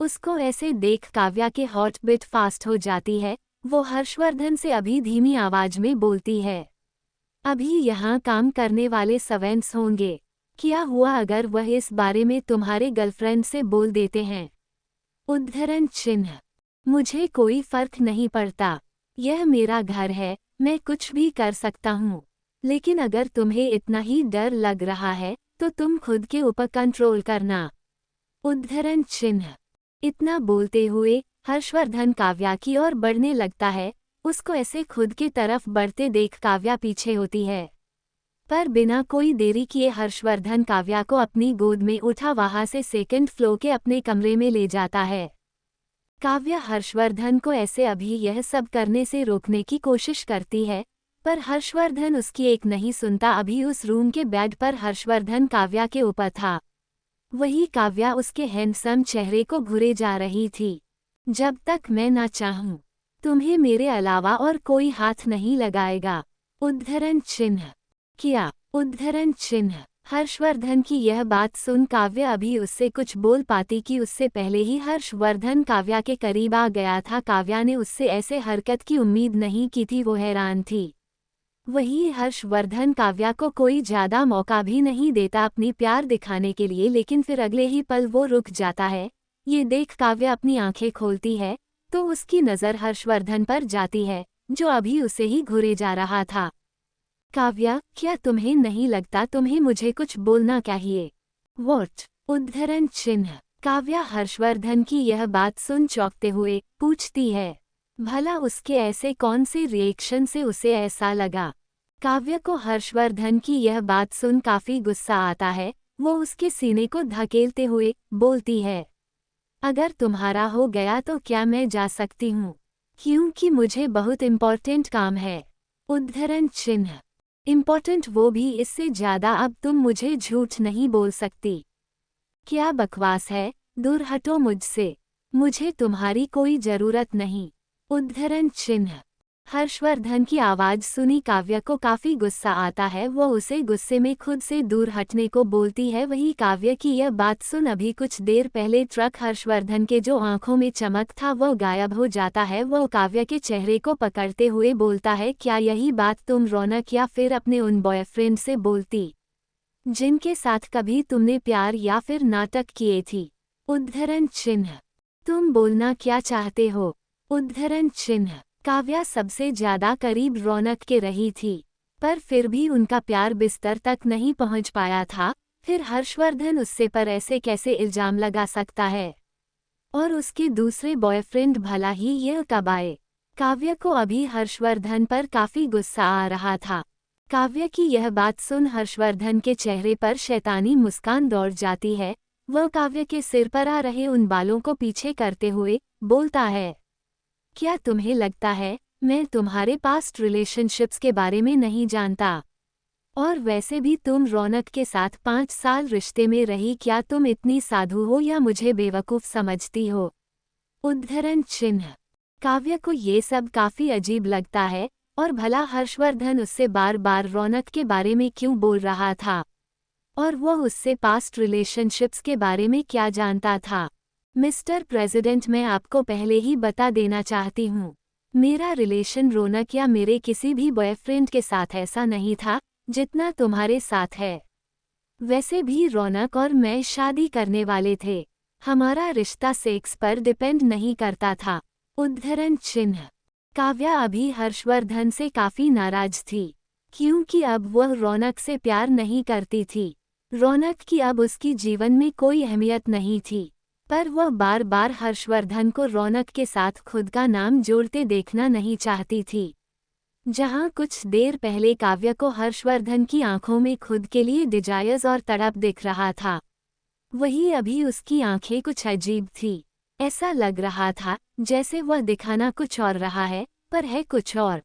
उसको ऐसे देख काव्या के हॉट बीट फास्ट हो जाती है। वो हर्षवर्धन से अभी धीमी आवाज में बोलती है, अभी यहाँ काम करने वाले सर्वेंट्स होंगे, क्या हुआ अगर वह इस बारे में तुम्हारे गर्लफ्रेंड से बोल देते हैं? उद्धरण चिन्ह। मुझे कोई फर्क नहीं पड़ता, यह मेरा घर है, मैं कुछ भी कर सकता हूँ। लेकिन अगर तुम्हें इतना ही डर लग रहा है तो तुम खुद के ऊपर कंट्रोल करना। उद्धरण चिन्ह। इतना बोलते हुए हर्षवर्धन काव्या की ओर बढ़ने लगता है। उसको ऐसे खुद की तरफ बढ़ते देख काव्या पीछे होती है, पर बिना कोई देरी किए हर्षवर्धन काव्या को अपनी गोद में उठा वहां से सेकंड फ्लोर के अपने कमरे में ले जाता है। काव्या हर्षवर्धन को ऐसे अभी यह सब करने से रोकने की कोशिश करती है, पर हर्षवर्धन उसकी एक नहीं सुनता। अभी उस रूम के बेड पर हर्षवर्धन काव्या के ऊपर था। वही काव्या उसके हैंडसम चेहरे को घूरे जा रही थी। जब तक मैं ना चाहूं, तुम्हें मेरे अलावा और कोई हाथ नहीं लगाएगा। उद्धरण चिन्ह। क्या? उद्धरण चिन्ह। हर्षवर्धन की यह बात सुन काव्या अभी उससे कुछ बोल पाती कि उससे पहले ही हर्षवर्धन काव्या के करीब आ गया था। काव्या ने उससे ऐसे हरकत की उम्मीद नहीं की थी, वो हैरान थी। वही हर्षवर्धन काव्या को कोई ज्यादा मौका भी नहीं देता अपनी प्यार दिखाने के लिए, लेकिन फिर अगले ही पल वो रुक जाता है। ये देख काव्या अपनी आंखें खोलती है तो उसकी नज़र हर्षवर्धन पर जाती है, जो अभी उसे ही घूरे जा रहा था। काव्या, क्या तुम्हें नहीं लगता तुम्हें मुझे कुछ बोलना चाहिए? वॉट? उद्धरण चिन्ह। काव्या हर्षवर्धन की यह बात सुन चौंकते हुए पूछती है, भला उसके ऐसे कौन से रिएक्शन से उसे ऐसा लगा? काव्या को हर्षवर्धन की यह बात सुन काफी गुस्सा आता है। वो उसके सीने को धकेलते हुए बोलती है, अगर तुम्हारा हो गया तो क्या मैं जा सकती हूँ? क्योंकि मुझे बहुत इम्पोर्टेंट काम है। उद्धरण चिन्ह। इम्पोर्टेंट वो भी इससे ज्यादा, अब तुम मुझे झूठ नहीं बोल सकती। क्या बकवास है, दूर हटो मुझसे, मुझे तुम्हारी कोई जरूरत नहीं। उद्धरण चिन्ह। हर्षवर्धन की आवाज सुनी काव्या को काफी गुस्सा आता है। वो उसे गुस्से में खुद से दूर हटने को बोलती है। वही काव्या की यह बात सुन अभी कुछ देर पहले ट्रक हर्षवर्धन के जो आंखों में चमक था वो गायब हो जाता है। वो काव्या के चेहरे को पकड़ते हुए बोलता है, क्या यही बात तुम रौनक या फिर अपने उन बॉयफ्रेंड से बोलती जिनके साथ कभी तुमने प्यार या फिर नाटक किए थी? उद्धरण चिन्ह। तुम बोलना क्या चाहते हो? उद्धरण चिन्ह। काव्या सबसे ज्यादा करीब रौनक के रही थी, पर फिर भी उनका प्यार बिस्तर तक नहीं पहुंच पाया था। फिर हर्षवर्धन उससे पर ऐसे कैसे इल्जाम लगा सकता है? और उसके दूसरे बॉयफ्रेंड भला ही यह कब आए? काव्या को अभी हर्षवर्धन पर काफी गुस्सा आ रहा था। काव्या की यह बात सुन हर्षवर्धन के चेहरे पर शैतानी मुस्कान दौड़ जाती है। वह काव्या के सिर पर आ रहे उन बालों को पीछे करते हुए बोलता है, क्या तुम्हें लगता है मैं तुम्हारे पास्ट रिलेशनशिप्स के बारे में नहीं जानता? और वैसे भी तुम रौनक के साथ 5 साल रिश्ते में रही, क्या तुम इतनी साधु हो या मुझे बेवकूफ़ समझती हो? उद्धरण चिन्ह। काव्या को ये सब काफ़ी अजीब लगता है, और भला हर्षवर्धन उससे बार बार रौनक के बारे में क्यों बोल रहा था? और वह उससे पास्ट रिलेशनशिप्स के बारे में क्या जानता था? मिस्टर प्रेसिडेंट, मैं आपको पहले ही बता देना चाहती हूँ, मेरा रिलेशन रौनक या मेरे किसी भी बॉयफ्रेंड के साथ ऐसा नहीं था जितना तुम्हारे साथ है। वैसे भी रौनक और मैं शादी करने वाले थे। हमारा रिश्ता सेक्स पर डिपेंड नहीं करता था। उद्धरण चिन्ह। काव्या अभी हर्षवर्धन से काफी नाराज थी, क्योंकि अब वह रौनक से प्यार नहीं करती थी। रौनक की अब उसकी जीवन में कोई अहमियत नहीं थी, पर वह बार बार हर्षवर्धन को रौनक के साथ खुद का नाम जोड़ते देखना नहीं चाहती थी। जहां कुछ देर पहले काव्या को हर्षवर्धन की आंखों में खुद के लिए डिजायर्स और तड़प दिख रहा था, वही अभी उसकी आंखें कुछ अजीब थी। ऐसा लग रहा था जैसे वह दिखाना कुछ और रहा है, पर है कुछ और।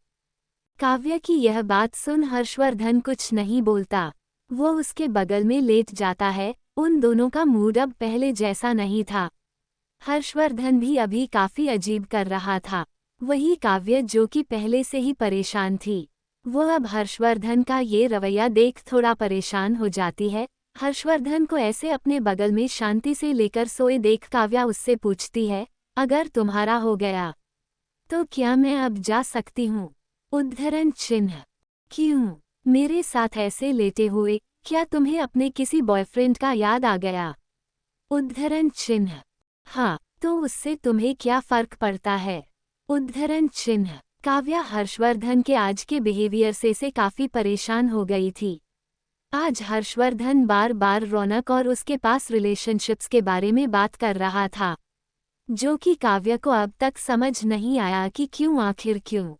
काव्या की यह बात सुन हर्षवर्धन कुछ नहीं बोलता। वो उसके बगल में लेट जाता है। उन दोनों का मूड अब पहले जैसा नहीं था। हर्षवर्धन भी अभी काफी अजीब कर रहा था। वही काव्या जो कि पहले से ही परेशान थी। वो अब हर्षवर्धन का ये रवैया देख थोड़ा परेशान हो जाती है। हर्षवर्धन को ऐसे अपने बगल में शांति से लेकर सोए देख काव्या उससे पूछती है, अगर तुम्हारा हो गया तो क्या मैं अब जा सकती हूँ? उद्धरण चिन्ह। क्यों मेरे साथ ऐसे लेटे हुए? क्या तुम्हें अपने किसी बॉयफ्रेंड का याद आ गया? उद्धरण चिन्ह। हाँ, तो उससे तुम्हें क्या फर्क पड़ता है? उद्धरण चिन्ह। काव्या हर्षवर्धन के आज के बिहेवियर से काफी परेशान हो गई थी। आज हर्षवर्धन बार बार रौनक और उसके पास रिलेशनशिप्स के बारे में बात कर रहा था, जो कि काव्या को अब तक समझ नहीं आया कि क्यों, आखिर क्यों।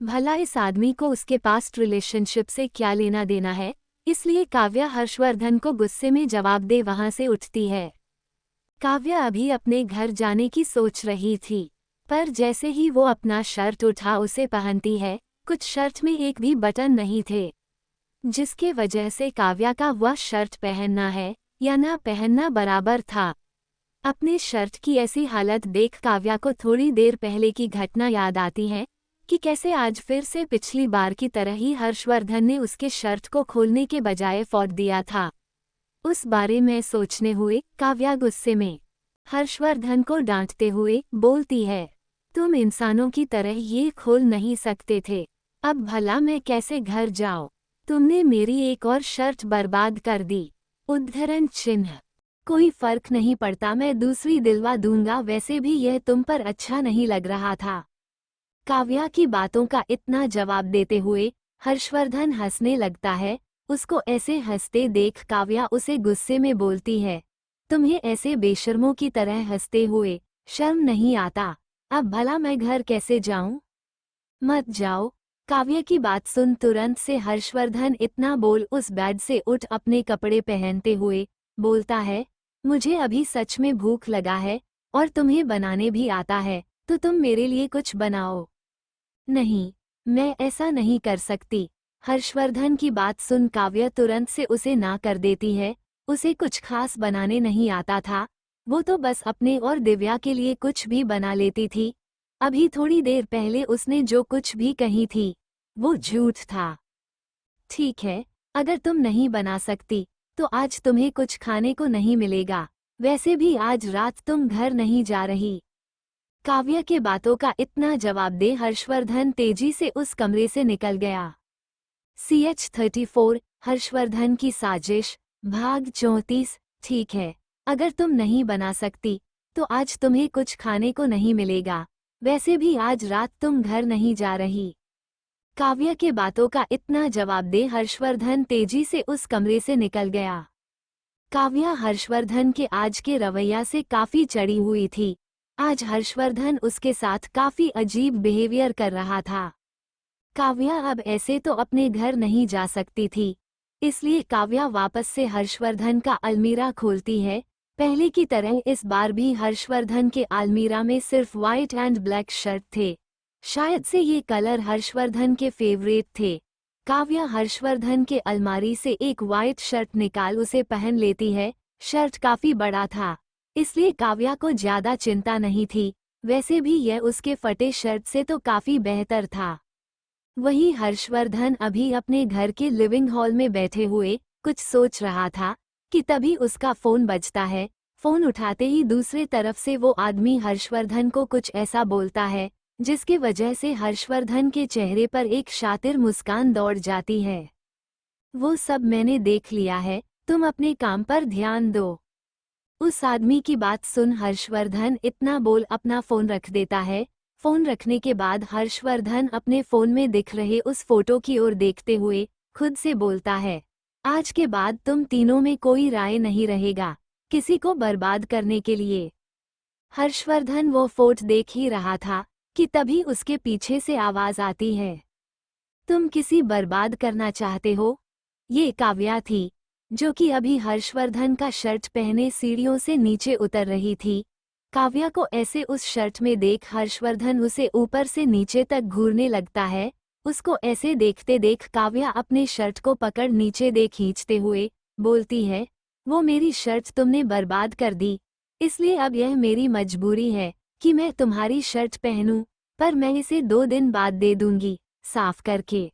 भला इस आदमी को उसके पास्ट रिलेशनशिप से क्या लेना देना है? इसलिए काव्या हर्षवर्धन को गुस्से में जवाब दे वहां से उठती है। काव्या अभी अपने घर जाने की सोच रही थी, पर जैसे ही वो अपना शर्ट उठा उसे पहनती है, कुछ शर्ट में एक भी बटन नहीं थे, जिसके वजह से काव्या का वह शर्ट पहनना है या ना पहनना बराबर था। अपने शर्ट की ऐसी हालत देख काव्या को थोड़ी देर पहले की घटना याद आती है कि कैसे आज फिर से पिछली बार की तरह ही हर्षवर्धन ने उसके शर्ट को खोलने के बजाय फोड़ दिया था। उस बारे में सोचने हुए काव्या गुस्से में हर्षवर्धन को डांटते हुए बोलती है, तुम इंसानों की तरह ये खोल नहीं सकते थे, अब भला मैं कैसे घर जाऊं? तुमने मेरी एक और शर्ट बर्बाद कर दी। उद्धरण चिन्ह। कोई फर्क नहीं पड़ता, मैं दूसरी दिलवा दूंगा, वैसे भी यह तुम पर अच्छा नहीं लग रहा था। काव्या की बातों का इतना जवाब देते हुए हर्षवर्धन हंसने लगता है। उसको ऐसे हंसते देख काव्या उसे गुस्से में बोलती है, तुम्हें ऐसे बेशर्मों की तरह हंसते हुए शर्म नहीं आता? अब भला मैं घर कैसे जाऊं? मत जाओ। काव्या की बात सुन तुरंत से हर्षवर्धन इतना बोल उस बेड से उठ अपने कपड़े पहनते हुए बोलता है, मुझे अभी सच में भूख लगा है और तुम्हें बनाने भी आता है, तो तुम मेरे लिए कुछ बनाओ। नहीं, मैं ऐसा नहीं कर सकती। हर्षवर्धन की बात सुन काव्या तुरंत से उसे ना कर देती है। उसे कुछ खास बनाने नहीं आता था, वो तो बस अपने और दिव्या के लिए कुछ भी बना लेती थी। अभी थोड़ी देर पहले उसने जो कुछ भी कही थी वो झूठ था। ठीक है, अगर तुम नहीं बना सकती तो आज तुम्हें कुछ खाने को नहीं मिलेगा, वैसे भी आज रात तुम घर नहीं जा रही। काव्या के बातों का इतना जवाब दे हर्षवर्धन तेजी से उस कमरे से निकल गया। CH-34 हर्षवर्धन की साजिश भाग 34। ठीक है, अगर तुम नहीं बना सकती तो आज तुम्हें कुछ खाने को नहीं मिलेगा, वैसे भी आज रात तुम घर नहीं जा रही। काव्या के बातों का इतना जवाब दे हर्षवर्धन तेजी से उस कमरे से निकल गया। काव्या हर्षवर्धन के आज के रवैया से काफी चढ़ी हुई थी। आज हर्षवर्धन उसके साथ काफी अजीब बिहेवियर कर रहा था। काव्या अब ऐसे तो अपने घर नहीं जा सकती थी, इसलिए काव्या वापस से हर्षवर्धन का अलमीरा खोलती है। पहले की तरह इस बार भी हर्षवर्धन के अलमीरा में सिर्फ व्हाइट एंड ब्लैक शर्ट थे। शायद से ये कलर हर्षवर्धन के फेवरेट थे। काव्या हर्षवर्धन के अलमारी से एक व्हाइट शर्ट निकाल उसे पहन लेती है। शर्ट काफी बड़ा था, इसलिए काव्या को ज्यादा चिंता नहीं थी, वैसे भी यह उसके फटे शर्ट से तो काफी बेहतर था। वहीं हर्षवर्धन अभी अपने घर के लिविंग हॉल में बैठे हुए कुछ सोच रहा था कि तभी उसका फोन बजता है। फोन उठाते ही दूसरे तरफ से वो आदमी हर्षवर्धन को कुछ ऐसा बोलता है जिसकी वजह से हर्षवर्धन के चेहरे पर एक शातिर मुस्कान दौड़ जाती है। वो सब मैंने देख लिया है, तुम अपने काम पर ध्यान दो। उस आदमी की बात सुन हर्षवर्धन इतना बोल अपना फोन रख देता है। फोन रखने के बाद हर्षवर्धन अपने फोन में दिख रहे उस फोटो की ओर देखते हुए खुद से बोलता है, आज के बाद तुम तीनों में कोई राय नहीं रहेगा किसी को बर्बाद करने के लिए। हर्षवर्धन वो फोटो देख ही रहा था कि तभी उसके पीछे से आवाज आती है, तुम किसी बर्बाद करना चाहते हो? ये काव्या थी, जो कि अभी हर्षवर्धन का शर्ट पहने सीढ़ियों से नीचे उतर रही थी। काव्या को ऐसे उस शर्ट में देख हर्षवर्धन उसे ऊपर से नीचे तक घूरने लगता है। उसको ऐसे देखते देख काव्या अपने शर्ट को पकड़ नीचे दे खींचते हुए बोलती है, वो मेरी शर्ट तुमने बर्बाद कर दी, इसलिए अब यह मेरी मजबूरी है कि मैं तुम्हारी शर्ट पहनूं, पर मैं इसे 2 दिन बाद दे दूंगी साफ करके।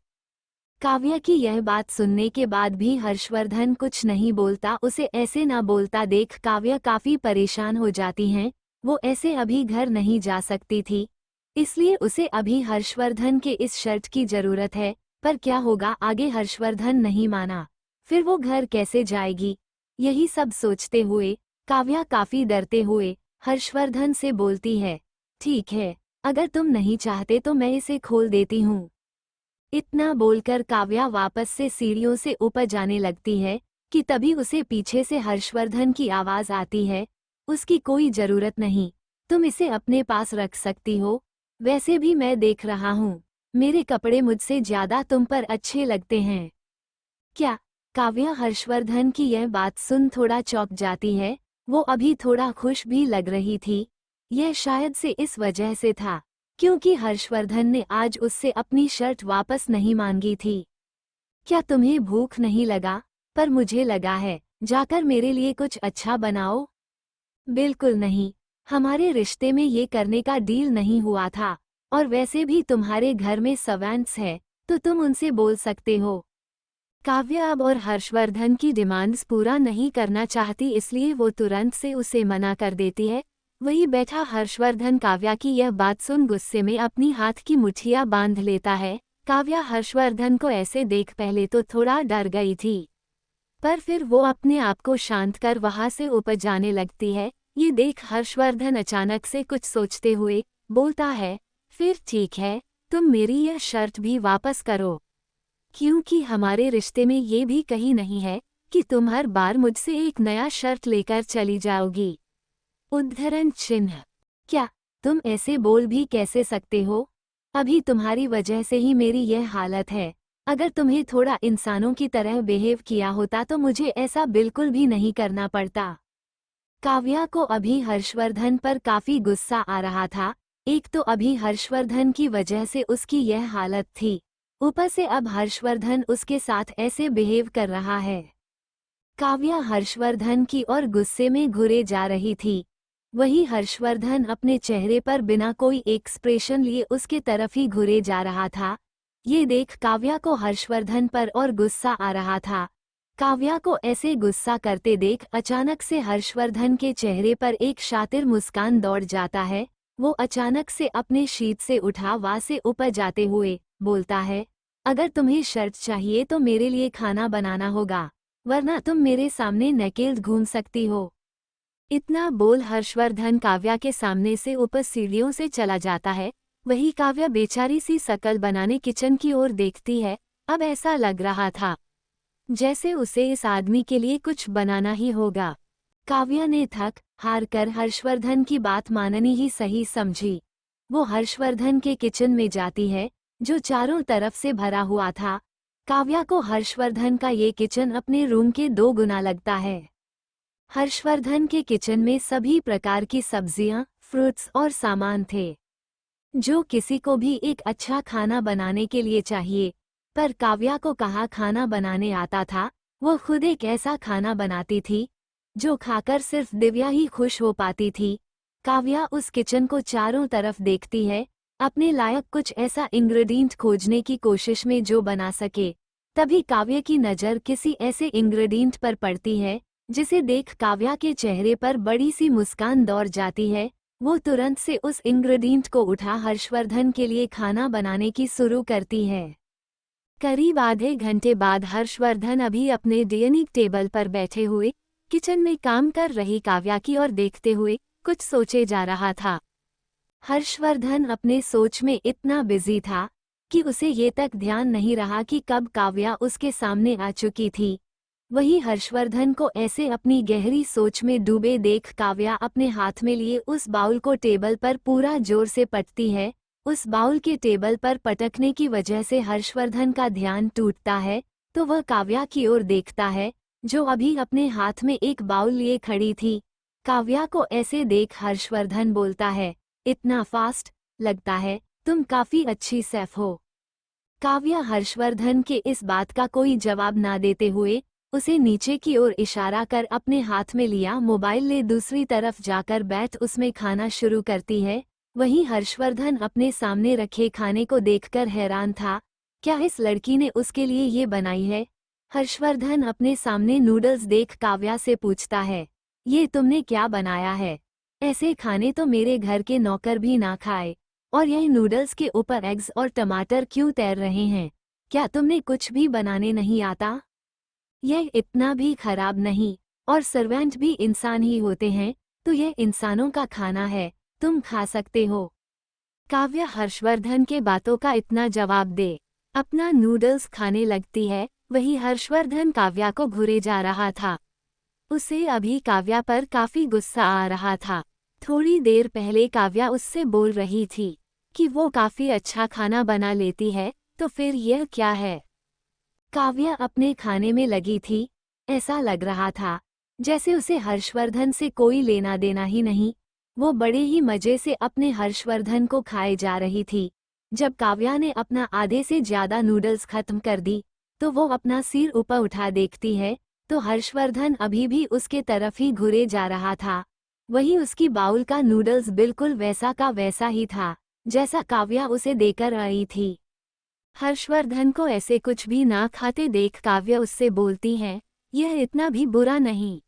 काव्या की यह बात सुनने के बाद भी हर्षवर्धन कुछ नहीं बोलता। उसे ऐसे ना बोलता देख काव्या काफी परेशान हो जाती हैं। वो ऐसे अभी घर नहीं जा सकती थी, इसलिए उसे अभी हर्षवर्धन के इस शर्त की जरूरत है। पर क्या होगा आगे, हर्षवर्धन नहीं माना, फिर वो घर कैसे जाएगी? यही सब सोचते हुए काव्या काफी डरते हुए हर्षवर्धन से बोलती है, ठीक है, अगर तुम नहीं चाहते तो मैं इसे खोल देती हूँ। इतना बोलकर काव्या वापस से सीढ़ियों से ऊपर जाने लगती है कि तभी उसे पीछे से हर्षवर्धन की आवाज आती है, उसकी कोई जरूरत नहीं, तुम इसे अपने पास रख सकती हो। वैसे भी मैं देख रहा हूँ, मेरे कपड़े मुझसे ज्यादा तुम पर अच्छे लगते हैं। क्या? काव्या हर्षवर्धन की यह बात सुन थोड़ा चौंक जाती है। वो अभी थोड़ा खुश भी लग रही थी। यह शायद से इस वजह से था क्योंकि हर्षवर्धन ने आज उससे अपनी शर्ट वापस नहीं मांगी थी। क्या तुम्हें भूख नहीं लगा? पर मुझे लगा है, जाकर मेरे लिए कुछ अच्छा बनाओ। बिल्कुल नहीं, हमारे रिश्ते में ये करने का डील नहीं हुआ था, और वैसे भी तुम्हारे घर में सर्वेंट्स है तो तुम उनसे बोल सकते हो। काव्या अब और हर्षवर्धन की डिमांड्स पूरा नहीं करना चाहती, इसलिए वो तुरंत से उसे मना कर देती है। वही बैठा हर्षवर्धन काव्या की यह बात सुन गुस्से में अपनी हाथ की मुठ्ठियां बांध लेता है। काव्या हर्षवर्धन को ऐसे देख पहले तो थोड़ा डर गई थी, पर फिर वो अपने आप को शांत कर वहां से ऊपर जाने लगती है। ये देख हर्षवर्धन अचानक से कुछ सोचते हुए बोलता है, फिर ठीक है, तुम मेरी यह शर्त भी वापस करो, क्योंकि हमारे रिश्ते में ये भी कहीं नहीं है कि तुम हर बार मुझसे एक नया शर्त लेकर चली जाओगी। उद्धरण चिन्ह। क्या तुम ऐसे बोल भी कैसे सकते हो? अभी तुम्हारी वजह से ही मेरी यह हालत है। अगर तुम्हें थोड़ा इंसानों की तरह बिहेव किया होता तो मुझे ऐसा बिल्कुल भी नहीं करना पड़ता। काव्या को अभी हर्षवर्धन पर काफी गुस्सा आ रहा था। एक तो अभी हर्षवर्धन की वजह से उसकी यह हालत थी, ऊपर से अब हर्षवर्धन उसके साथ ऐसे बिहेव कर रहा है। काव्या हर्षवर्धन की ओर गुस्से में घुरे जा रही थी। वही हर्षवर्धन अपने चेहरे पर बिना कोई एक्सप्रेशन लिए उसके तरफ ही घुरे जा रहा था। ये देख काव्या को हर्षवर्धन पर और गुस्सा आ रहा था। काव्या को ऐसे गुस्सा करते देख अचानक से हर्षवर्धन के चेहरे पर एक शातिर मुस्कान दौड़ जाता है। वो अचानक से अपने शीट से उठा वहां से ऊपर जाते हुए बोलता है, अगर तुम्हें शर्ट चाहिए तो मेरे लिए खाना बनाना होगा, वरना तुम मेरे सामने नकेल घूम सकती हो। इतना बोल हर्षवर्धन काव्या के सामने से ऊपर सीढ़ियों से चला जाता है। वही काव्या बेचारी सी शकल बनाने किचन की ओर देखती है। अब ऐसा लग रहा था जैसे उसे इस आदमी के लिए कुछ बनाना ही होगा। काव्या ने थक हार कर हर्षवर्धन की बात माननी ही सही समझी। वो हर्षवर्धन के किचन में जाती है, जो चारों तरफ से भरा हुआ था। काव्या को हर्षवर्धन का ये किचन अपने रूम के 2 गुना लगता है। हर्षवर्धन के किचन में सभी प्रकार की सब्जियां, फ्रूट्स और सामान थे, जो किसी को भी एक अच्छा खाना बनाने के लिए चाहिए। पर काव्या को कहाँ खाना बनाने आता था। वो खुद एक ऐसा खाना बनाती थी जो खाकर सिर्फ दिव्या ही खुश हो पाती थी। काव्या उस किचन को चारों तरफ देखती है, अपने लायक कुछ ऐसा इंग्रेडिएंट खोजने की कोशिश में जो बना सके। तभी काव्या की नज़र किसी ऐसे इंग्रेडिएंट पर पड़ती है जिसे देख काव्या के चेहरे पर बड़ी सी मुस्कान दौड़ जाती है। वो तुरंत से उस इंग्रेडिएंट को उठा हर्षवर्धन के लिए खाना बनाने की शुरू करती है। करीब आधे घंटे बाद हर्षवर्धन अभी अपने डाइनिंग टेबल पर बैठे हुए किचन में काम कर रही काव्या की ओर देखते हुए कुछ सोचे जा रहा था। हर्षवर्धन अपने सोच में इतना बिजी था कि उसे ये तक ध्यान नहीं रहा कि कब काव्या उसके सामने आ चुकी थी। वही हर्षवर्धन को ऐसे अपनी गहरी सोच में डूबे देख काव्या अपने हाथ में लिए उस बाउल को टेबल पर पूरा जोर से पटती है। उस बाउल के टेबल पर पटकने की वजह से हर्षवर्धन का ध्यान टूटता है, तो वह काव्या की ओर देखता है, जो अभी अपने हाथ में एक बाउल लिए खड़ी थी। काव्या को ऐसे देख हर्षवर्धन बोलता है, इतना फास्ट, लगता है तुम काफी अच्छी शेफ हो। काव्या हर्षवर्धन के इस बात का कोई जवाब ना देते हुए उसे नीचे की ओर इशारा कर अपने हाथ में लिया मोबाइल ले दूसरी तरफ जाकर बैठ उसमें खाना शुरू करती है। वहीं हर्षवर्धन अपने सामने रखे खाने को देखकर हैरान था। क्या इस लड़की ने उसके लिए ये बनाई है? हर्षवर्धन अपने सामने नूडल्स देख काव्या से पूछता है, ये तुमने क्या बनाया है? ऐसे खाने तो मेरे घर के नौकर भी ना खाए। और यह नूडल्स के ऊपर एग्स और टमाटर क्यों तैर रहे हैं? क्या तुमने कुछ भी बनाने नहीं आता? यह इतना भी खराब नहीं, और सर्वेंट भी इंसान ही होते हैं, तो यह इंसानों का खाना है, तुम खा सकते हो। काव्या हर्षवर्धन के बातों का इतना जवाब दे अपना नूडल्स खाने लगती है। वही हर्षवर्धन काव्या को घूरे जा रहा था। उसे अभी काव्या पर काफी गुस्सा आ रहा था। थोड़ी देर पहले काव्या उससे बोल रही थी कि वो काफी अच्छा खाना बना लेती है, तो फिर यह क्या है? काव्या अपने खाने में लगी थी। ऐसा लग रहा था जैसे उसे हर्षवर्धन से कोई लेना देना ही नहीं। वो बड़े ही मजे से अपने हर्षवर्धन को खाए जा रही थी। जब काव्या ने अपना आधे से ज्यादा नूडल्स खत्म कर दी, तो वो अपना सिर ऊपर उठा देखती है, तो हर्षवर्धन अभी भी उसके तरफ ही घुरे जा रहा था। वही उसकी बाउल का नूडल्स बिल्कुल वैसा का वैसा ही था, जैसा काव्या उसे देकर आई थी। हर्षवर्धन को ऐसे कुछ भी ना खाते देख काव्या उससे बोलती है, यह इतना भी बुरा नहीं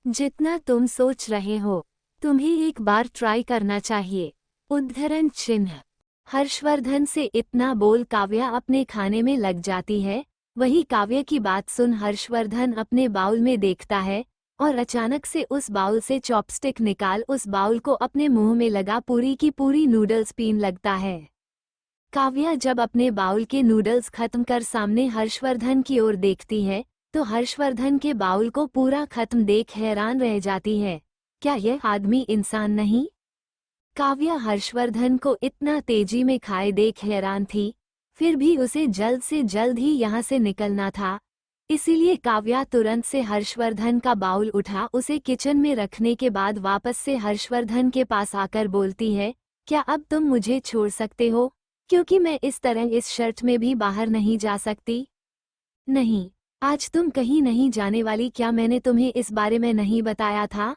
जितना तुम सोच रहे हो। तुम्हें एक बार ट्राई करना चाहिए। उद्धरण चिन्ह। हर्षवर्धन से इतना बोल काव्या अपने खाने में लग जाती है। वही काव्या की बात सुन हर्षवर्धन अपने बाउल में देखता है और अचानक से उस बाउल से चॉपस्टिक निकाल उस बाउल को अपने मुंह में लगा पूरी की पूरी नूडल्स पीने लगता है। काव्या जब अपने बाउल के नूडल्स खत्म कर सामने हर्षवर्धन की ओर देखती है, तो हर्षवर्धन के बाउल को पूरा खत्म देख हैरान रह जाती है। क्या यह आदमी इंसान नहीं? काव्या हर्षवर्धन को इतना तेजी में खाए देख हैरान थी, फिर भी उसे जल्द से जल्द ही यहाँ से निकलना था। इसीलिए काव्या तुरंत से हर्षवर्धन का बाउल उठा उसे किचन में रखने के बाद वापस से हर्षवर्धन के पास आकर बोलती है, क्या अब तुम मुझे छोड़ सकते हो? क्योंकि मैं इस तरह इस शर्ट में भी बाहर नहीं जा सकती। नहीं, आज तुम कहीं नहीं जाने वाली। क्या मैंने तुम्हें इस बारे में नहीं बताया था?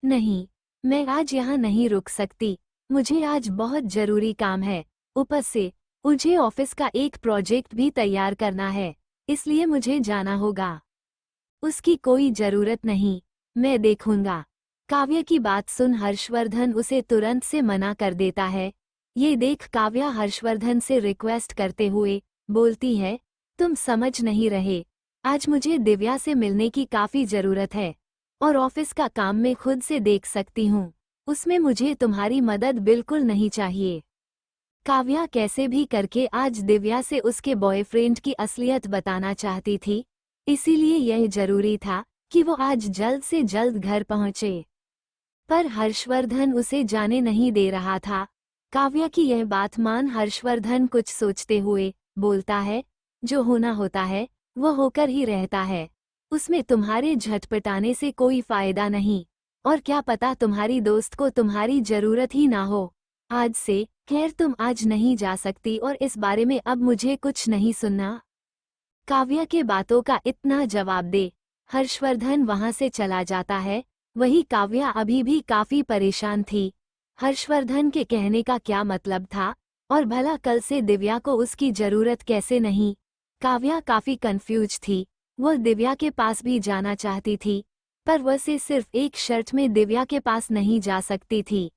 नहीं, मैं आज यहाँ नहीं रुक सकती। मुझे आज बहुत जरूरी काम है। ऊपर से मुझे ऑफिस का एक प्रोजेक्ट भी तैयार करना है, इसलिए मुझे जाना होगा। उसकी कोई जरूरत नहीं, मैं देखूंगा। काव्या की बात सुन हर्षवर्धन उसे तुरंत से मना कर देता है। ये देख काव्या हर्षवर्धन से रिक्वेस्ट करते हुए बोलती है, तुम समझ नहीं रहे, आज मुझे दिव्या से मिलने की काफी जरूरत है और ऑफिस का काम मैं खुद से देख सकती हूँ। उसमें मुझे तुम्हारी मदद बिल्कुल नहीं चाहिए। काव्या कैसे भी करके आज दिव्या से उसके बॉयफ्रेंड की असलियत बताना चाहती थी, इसीलिए यह जरूरी था कि वो आज जल्द से जल्द घर पहुंचे। पर हर्षवर्धन उसे जाने नहीं दे रहा था। काव्या की यह बात मान हर्षवर्धन कुछ सोचते हुए बोलता है, जो होना होता है वो होकर ही रहता है। उसमें तुम्हारे झटपटाने से कोई फायदा नहीं, और क्या पता तुम्हारी दोस्त को तुम्हारी जरूरत ही ना हो। आज से खैर तुम आज नहीं जा सकती और इस बारे में अब मुझे कुछ नहीं सुनना। काव्या के बातों का इतना जवाब दे हर्षवर्धन वहां से चला जाता है। वही काव्या अभी भी काफी परेशान थी। हर्षवर्धन के कहने का क्या मतलब था, और भला कल से दिव्या को उसकी जरूरत कैसे नहीं? काव्या काफी कंफ्यूज थी। वो दिव्या के पास भी जाना चाहती थी, पर वह से सिर्फ एक शर्त में दिव्या के पास नहीं जा सकती थी,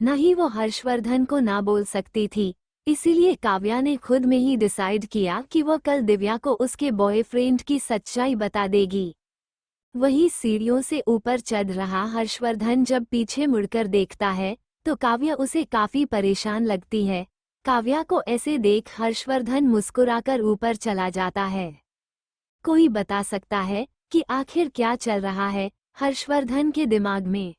न ही वो हर्षवर्धन को ना बोल सकती थी। इसीलिए काव्या ने खुद में ही डिसाइड किया कि वो कल दिव्या को उसके बॉयफ्रेंड की सच्चाई बता देगी। वही सीढ़ियों से ऊपर चढ़ रहा हर्षवर्धन जब पीछे मुड़कर देखता है, तो काव्या उसे काफी परेशान लगती है। काव्या को ऐसे देख हर्षवर्धन मुस्कुराकर ऊपर चला जाता है। कोई बता सकता है कि आखिर क्या चल रहा है हर्षवर्धन के दिमाग में?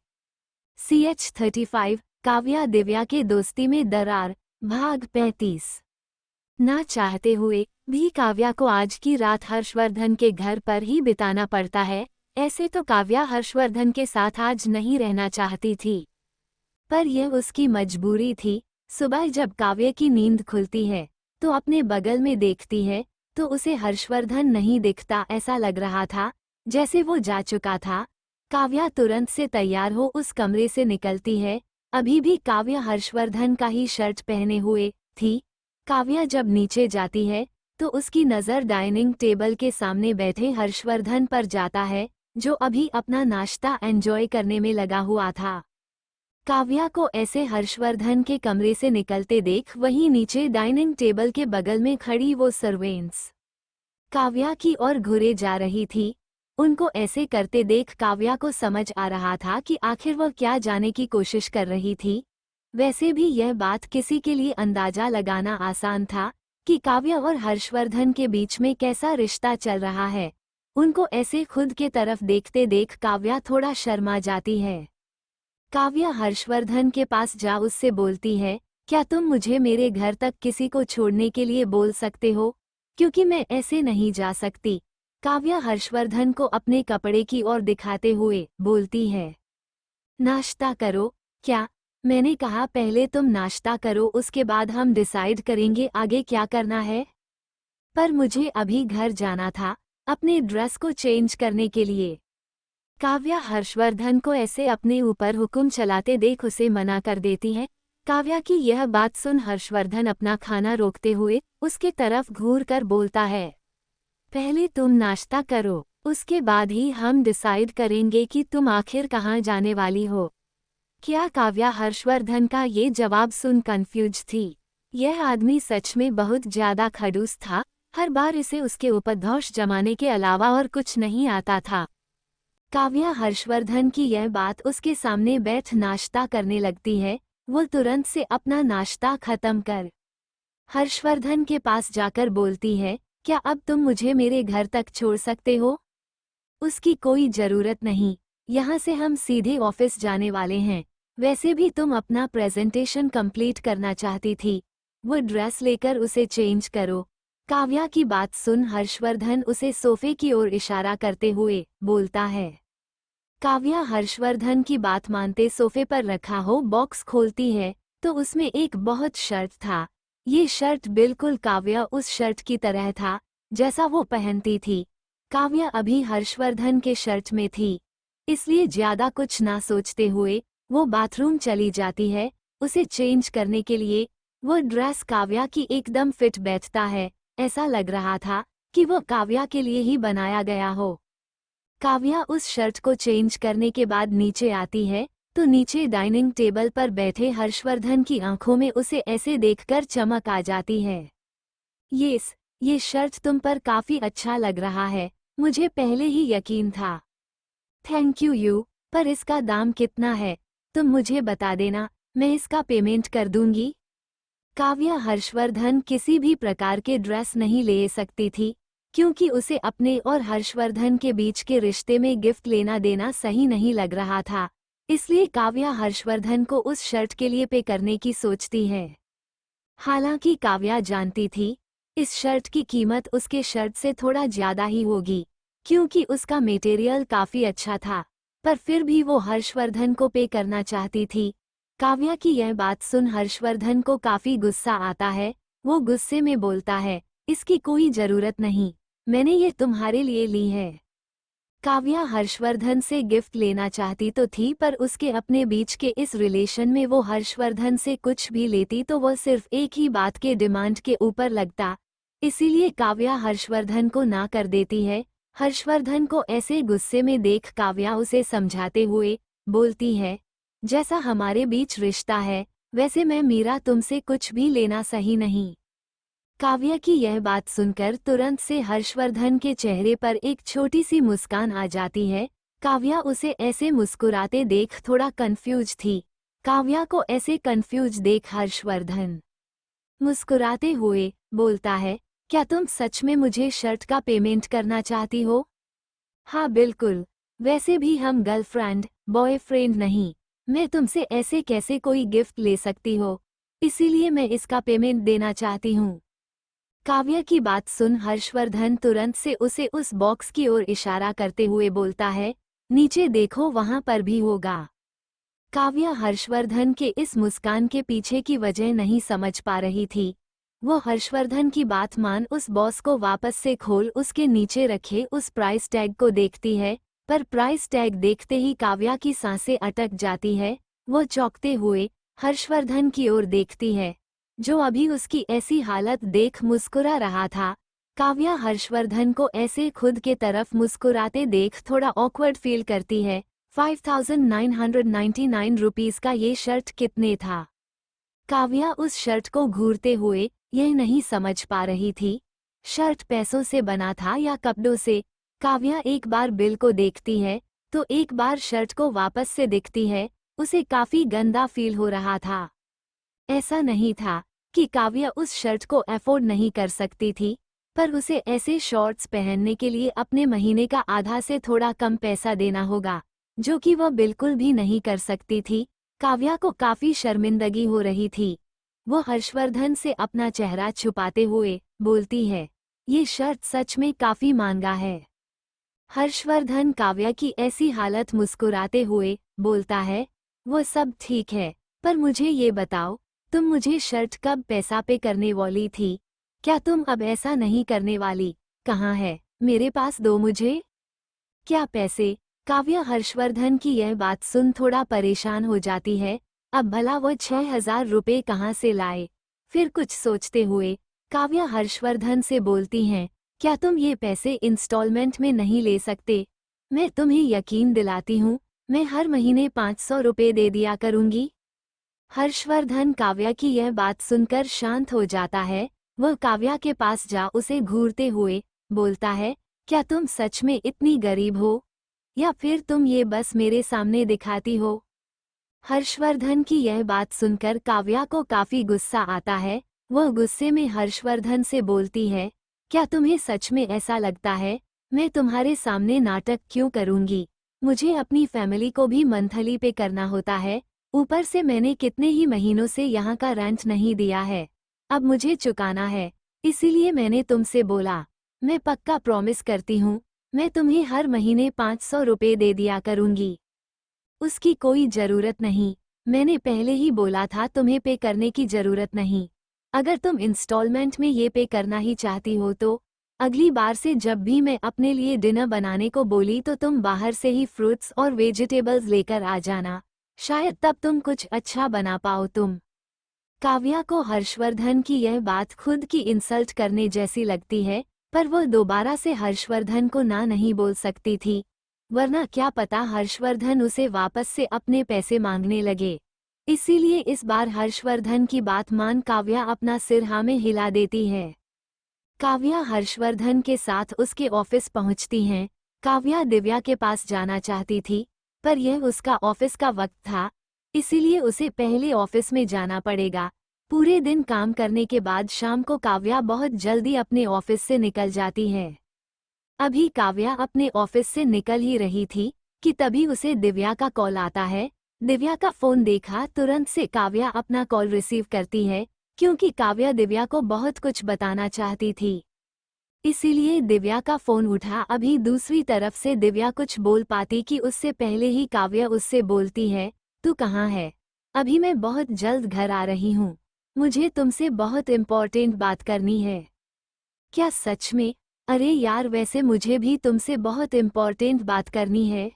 CH35 काव्या दिव्या के दोस्ती में दरार भाग 35। ना चाहते हुए भी काव्या को आज की रात हर्षवर्धन के घर पर ही बिताना पड़ता है। ऐसे तो काव्या हर्षवर्धन के साथ आज नहीं रहना चाहती थी, पर यह उसकी मजबूरी थी। सुबह जब काव्या की नींद खुलती है तो अपने बगल में देखती है, तो उसे हर्षवर्धन नहीं दिखता। ऐसा लग रहा था जैसे वो जा चुका था। काव्या तुरंत से तैयार हो उस कमरे से निकलती है। अभी भी काव्या हर्षवर्धन का ही शर्ट पहने हुए थी, काव्या जब नीचे जाती है तो उसकी नज़र डाइनिंग टेबल के सामने बैठे हर्षवर्धन पर जाता है, जो अभी अपना नाश्ता एंजॉय करने में लगा हुआ था। काव्या को ऐसे हर्षवर्धन के कमरे से निकलते देख वहीं नीचे डाइनिंग टेबल के बगल में खड़ी वो सर्वेंट्स काव्या की ओर घूरे जा रही थी। उनको ऐसे करते देख काव्या को समझ आ रहा था कि आखिर वह क्या जाने की कोशिश कर रही थी। वैसे भी यह बात किसी के लिए अंदाजा लगाना आसान था कि काव्या और हर्षवर्धन के बीच में कैसा रिश्ता चल रहा है। उनको ऐसे खुद के तरफ देखते देख काव्या थोड़ा शर्मा जाती है। काव्या हर्षवर्धन के पास जा उससे बोलती है, क्या तुम मुझे मेरे घर तक किसी को छोड़ने के लिए बोल सकते हो, क्योंकि मैं ऐसे नहीं जा सकती। काव्या हर्षवर्धन को अपने कपड़े की ओर दिखाते हुए बोलती है, नाश्ता करो। क्या? मैंने कहा पहले तुम नाश्ता करो, उसके बाद हम डिसाइड करेंगे आगे क्या करना है। पर मुझे अभी घर जाना था, अपने ड्रेस को चेंज करने के लिए। काव्या हर्षवर्धन को ऐसे अपने ऊपर हुक्म चलाते देख उसे मना कर देती है। काव्या की यह बात सुन हर्षवर्धन अपना खाना रोकते हुए उसके तरफ घूर कर बोलता है, पहले तुम नाश्ता करो, उसके बाद ही हम डिसाइड करेंगे कि तुम आखिर कहाँ जाने वाली हो। क्या? काव्या हर्षवर्धन का ये जवाब सुन कंफ्यूज थी। यह आदमी सच में बहुत ज्यादा खड़ूस था। हर बार इसे उसके ऊपर धौंस जमाने के अलावा और कुछ नहीं आता था। काव्या हर्षवर्धन की यह बात उसके सामने बैठ नाश्ता करने लगती है। वो तुरंत से अपना नाश्ता खत्म कर हर्षवर्धन के पास जाकर बोलती है, क्या अब तुम मुझे मेरे घर तक छोड़ सकते हो? उसकी कोई जरूरत नहीं, यहाँ से हम सीधे ऑफिस जाने वाले हैं। वैसे भी तुम अपना प्रेजेंटेशन कंप्लीट करना चाहती थी, वो ड्रेस लेकर उसे चेंज करो। काव्या की बात सुन हर्षवर्धन उसे सोफे की ओर इशारा करते हुए बोलता है। काव्या हर्षवर्धन की बात मानते सोफे पर रखा हो बॉक्स खोलती है तो उसमें एक बहुत शर्ट था। ये शर्ट बिल्कुल काव्या उस शर्ट की तरह था जैसा वो पहनती थी। काव्या अभी हर्षवर्धन के शर्ट में थी, इसलिए ज्यादा कुछ ना सोचते हुए वो बाथरूम चली जाती है उसे चेंज करने के लिए। वो ड्रेस काव्या की एकदम फिट बैठता है, ऐसा लग रहा था कि वो काव्या के लिए ही बनाया गया हो। काव्या उस शर्ट को चेंज करने के बाद नीचे आती है तो नीचे डाइनिंग टेबल पर बैठे हर्षवर्धन की आंखों में उसे ऐसे देखकर चमक आ जाती है। ये शर्ट तुम पर काफी अच्छा लग रहा है, मुझे पहले ही यकीन था। थैंक यू, पर इसका दाम कितना है तुम मुझे बता देना, मैं इसका पेमेंट कर दूंगी। काव्या हर्षवर्धन किसी भी प्रकार के ड्रेस नहीं ले सकती थी, क्योंकि उसे अपने और हर्षवर्धन के बीच के रिश्ते में गिफ्ट लेना देना सही नहीं लग रहा था। इसलिए काव्या हर्षवर्धन को उस शर्ट के लिए पे करने की सोचती है। हालांकि काव्या जानती थी इस शर्ट की कीमत उसके शर्ट से थोड़ा ज्यादा ही होगी, क्योंकि उसका मटेरियल काफी अच्छा था, पर फिर भी वो हर्षवर्धन को पे करना चाहती थी। काव्या की यह बात सुन हर्षवर्धन को काफी गुस्सा आता है। वो गुस्से में बोलता है, इसकी कोई जरूरत नहीं, मैंने ये तुम्हारे लिए ली है। काव्या हर्षवर्धन से गिफ्ट लेना चाहती तो थी, पर उसके अपने बीच के इस रिलेशन में वो हर्षवर्धन से कुछ भी लेती तो वह सिर्फ एक ही बात के डिमांड के ऊपर लगता। इसीलिए काव्या हर्षवर्धन को ना कर देती है। हर्षवर्धन को ऐसे गुस्से में देख काव्या उसे समझाते हुए बोलती है, जैसा हमारे बीच रिश्ता है वैसे मैं मीरा तुमसे कुछ भी लेना सही नहीं। काव्या की यह बात सुनकर तुरंत से हर्षवर्धन के चेहरे पर एक छोटी सी मुस्कान आ जाती है। काव्या उसे ऐसे मुस्कुराते देख थोड़ा कंफ्यूज थी। काव्या को ऐसे कंफ्यूज देख हर्षवर्धन मुस्कुराते हुए बोलता है, क्या तुम सच में मुझे शर्ट का पेमेंट करना चाहती हो? हाँ बिल्कुल, वैसे भी हम गर्लफ्रेंड बॉयफ्रेंड नहीं, मैं तुमसे ऐसे कैसे कोई गिफ्ट ले सकती हो, इसीलिए मैं इसका पेमेंट देना चाहती हूँ। काव्या की बात सुन हर्षवर्धन तुरंत से उसे उस बॉक्स की ओर इशारा करते हुए बोलता है, नीचे देखो वहां पर भी होगा। काव्या हर्षवर्धन के इस मुस्कान के पीछे की वजह नहीं समझ पा रही थी। वो हर्षवर्धन की बात मान उस बॉक्स को वापस से खोल उसके नीचे रखे उस प्राइस टैग को देखती है, पर प्राइस टैग देखते ही काव्या की सांसें अटक जाती है। वो चौंकते हुए हर्षवर्धन की ओर देखती है। जो अभी उसकी ऐसी हालत देख मुस्कुरा रहा था। काव्या हर्षवर्धन को ऐसे खुद के तरफ मुस्कुराते देख थोड़ा ऑकवर्ड फील करती है। 5,999 रुपीस का ये शर्ट कितने था? काव्या उस शर्ट को घूरते हुए यह नहीं समझ पा रही थी, शर्ट पैसों से बना था या कपड़ों से। काव्या एक बार बिल को देखती है तो एक बार शर्ट को वापस से दिखती है। उसे काफी गंदा फील हो रहा था। ऐसा नहीं था कि काव्या उस शर्ट को अफोर्ड नहीं कर सकती थी, पर उसे ऐसे शॉर्ट्स पहनने के लिए अपने महीने का आधा से थोड़ा कम पैसा देना होगा, जो कि वह बिल्कुल भी नहीं कर सकती थी। काव्या को काफी शर्मिंदगी हो रही थी। वो हर्षवर्धन से अपना चेहरा छुपाते हुए बोलती है, ये शर्ट सच में काफी महंगा है। हर्षवर्धन काव्या की ऐसी हालत मुस्कुराते हुए बोलता है, वो सब ठीक है, पर मुझे ये बताओ, तुम मुझे शर्ट कब पैसा पे करने वाली थी? क्या तुम अब ऐसा नहीं करने वाली? कहाँ है? मेरे पास दो मुझे। क्या पैसे? काव्या हर्षवर्धन की यह बात सुन थोड़ा परेशान हो जाती है। अब भला वो 6,000 रुपये कहाँ से लाए? फिर कुछ सोचते हुए काव्या हर्षवर्धन से बोलती हैं, क्या तुम ये पैसे इंस्टॉलमेंट में नहीं ले सकते? मैं तुम्हें यकीन दिलाती हूँ, मैं हर महीने 500 रुपये दे दिया करूँगी। हर्षवर्धन काव्या की यह बात सुनकर शांत हो जाता है। वह काव्या के पास जा उसे घूरते हुए बोलता है, क्या तुम सच में इतनी गरीब हो, या फिर तुम ये बस मेरे सामने दिखाती हो? हर्षवर्धन की यह बात सुनकर काव्या को काफी गुस्सा आता है। वह गुस्से में हर्षवर्धन से बोलती है, क्या तुम्हें सच में ऐसा लगता है मैं तुम्हारे सामने नाटक क्यों करूंगी? मुझे अपनी फैमिली को भी मंथली पे करना होता है। ऊपर से मैंने कितने ही महीनों से यहाँ का रेंट नहीं दिया है, अब मुझे चुकाना है। इसीलिए मैंने तुमसे बोला, मैं पक्का प्रॉमिस करती हूँ, मैं तुम्हें हर महीने 500 रुपये दे दिया करूँगी। उसकी कोई ज़रूरत नहीं, मैंने पहले ही बोला था तुम्हें पे करने की ज़रूरत नहीं। अगर तुम इंस्टॉलमेंट में ये पे करना ही चाहती हो तो अगली बार से जब भी मैं अपने लिए डिनर बनाने को बोली तो तुम बाहर से ही फ्रूट्स और वेजिटेबल्स लेकर आ जाना, शायद तब तुम कुछ अच्छा बना पाओ तुम। काव्या को हर्षवर्धन की यह बात खुद की इंसल्ट करने जैसी लगती है, पर वो दोबारा से हर्षवर्धन को ना नहीं बोल सकती थी, वरना क्या पता हर्षवर्धन उसे वापस से अपने पैसे मांगने लगे। इसीलिए इस बार हर्षवर्धन की बात मान काव्या अपना सिर हाँ में हिला देती है। काव्या हर्षवर्धन के साथ उसके ऑफिस पहुंचती हैं। काव्या दिव्या के पास जाना चाहती थी, पर यह उसका ऑफिस का वक्त था, इसीलिए उसे पहले ऑफिस में जाना पड़ेगा। पूरे दिन काम करने के बाद शाम को काव्या बहुत जल्दी अपने ऑफिस से निकल जाती है। अभी काव्या अपने ऑफिस से निकल ही रही थी कि तभी उसे दिव्या का कॉल आता है। दिव्या का फोन देखा तुरंत से काव्या अपना कॉल रिसीव करती है, क्योंकि काव्या दिव्या को बहुत कुछ बताना चाहती थी, इसीलिए दिव्या का फोन उठा। अभी दूसरी तरफ से दिव्या कुछ बोल पाती कि उससे पहले ही काव्या उससे बोलती है, तू कहाँ है? अभी मैं बहुत जल्द घर आ रही हूँ, मुझे तुमसे बहुत इम्पोर्टेंट बात करनी है। क्या सच में? अरे यार, वैसे मुझे भी तुमसे बहुत इम्पोर्टेंट बात करनी है।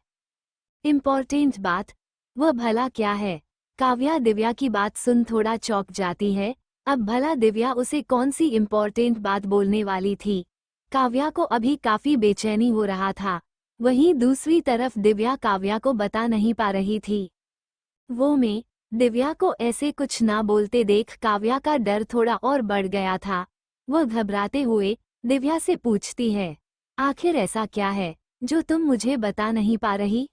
इम्पोर्टेंट बात? वह भला क्या है? काव्या दिव्या की बात सुन थोड़ा चौंक जाती है। अब भला दिव्या उसे कौन सी इम्पोर्टेंट बात बोलने वाली थी? काव्या को अभी काफी बेचैनी हो रहा था। वहीं दूसरी तरफ दिव्या काव्या को बता नहीं पा रही थी। वो में दिव्या को ऐसे कुछ ना बोलते देख काव्या का डर थोड़ा और बढ़ गया था। वह घबराते हुए दिव्या से पूछती है, आखिर ऐसा क्या है जो तुम मुझे बता नहीं पा रही?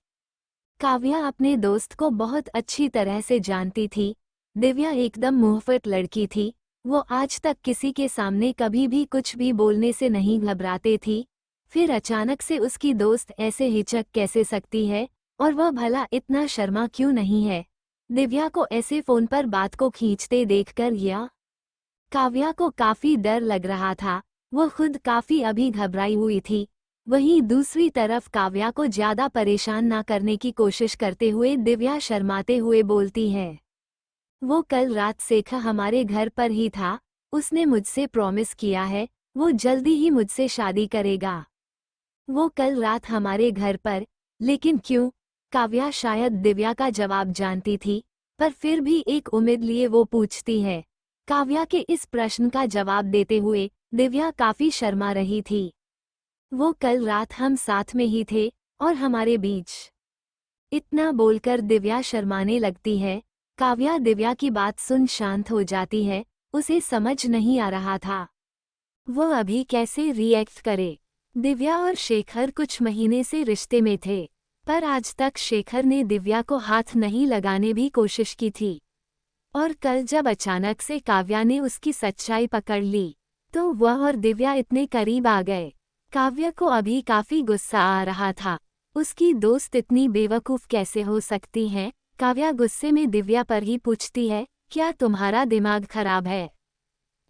काव्या अपने दोस्त को बहुत अच्छी तरह से जानती थी। दिव्या एकदम मुंहफट लड़की थी। वो आज तक किसी के सामने कभी भी कुछ भी बोलने से नहीं घबराते थी। फिर अचानक से उसकी दोस्त ऐसे हिचक कैसे सकती है, और वह भला इतना शर्मा क्यों नहीं है? दिव्या को ऐसे फोन पर बात को खींचते देखकर या काव्या को काफी डर लग रहा था। वो खुद काफी अभी घबराई हुई थी। वहीं दूसरी तरफ काव्या को ज्यादा परेशान ना करने की कोशिश करते हुए दिव्या शर्माते हुए बोलती है, वो कल रात सेखा हमारे घर पर ही था। उसने मुझसे प्रॉमिस किया है वो जल्दी ही मुझसे शादी करेगा। वो कल रात हमारे घर पर? लेकिन क्यों? काव्या शायद दिव्या का जवाब जानती थी, पर फिर भी एक उम्मीद लिए वो पूछती है, काव्या के इस प्रश्न का जवाब देते हुए दिव्या काफी शर्मा रही थी। वो कल रात हम साथ में ही थे और हमारे बीच। इतना बोलकर दिव्या शर्माने लगती है। काव्या दिव्या की बात सुन शांत हो जाती है। उसे समझ नहीं आ रहा था वो अभी कैसे रिएक्ट करे। दिव्या और शेखर कुछ महीने से रिश्ते में थे, पर आज तक शेखर ने दिव्या को हाथ नहीं लगाने भी कोशिश की थी। और कल जब अचानक से काव्या ने उसकी सच्चाई पकड़ ली, तो वह और दिव्या इतने करीब आ गए। काव्या को अभी काफी गुस्सा आ रहा था। उसकी दोस्त इतनी बेवकूफ़ कैसे हो सकती हैं? काव्या गुस्से में दिव्या पर ही पूछती है, क्या तुम्हारा दिमाग खराब है?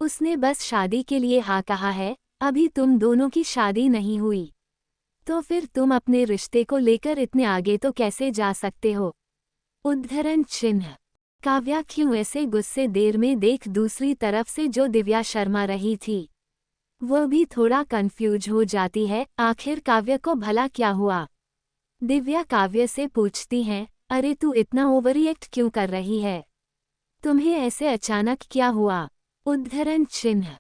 उसने बस शादी के लिए हाँ कहा है, अभी तुम दोनों की शादी नहीं हुई, तो फिर तुम अपने रिश्ते को लेकर इतने आगे तो कैसे जा सकते हो? उद्धरण चिन्ह। काव्या क्यों ऐसे गुस्से देर में देख दूसरी तरफ से जो दिव्या शर्मा रही थी, वह भी थोड़ा कंफ्यूज हो जाती है। आखिर काव्य को भला क्या हुआ? दिव्या काव्य से पूछती हैं, अरे तू इतना ओवररिएक्ट क्यों कर रही है? तुम्हें ऐसे अचानक क्या हुआ? उद्धरण चिन्ह।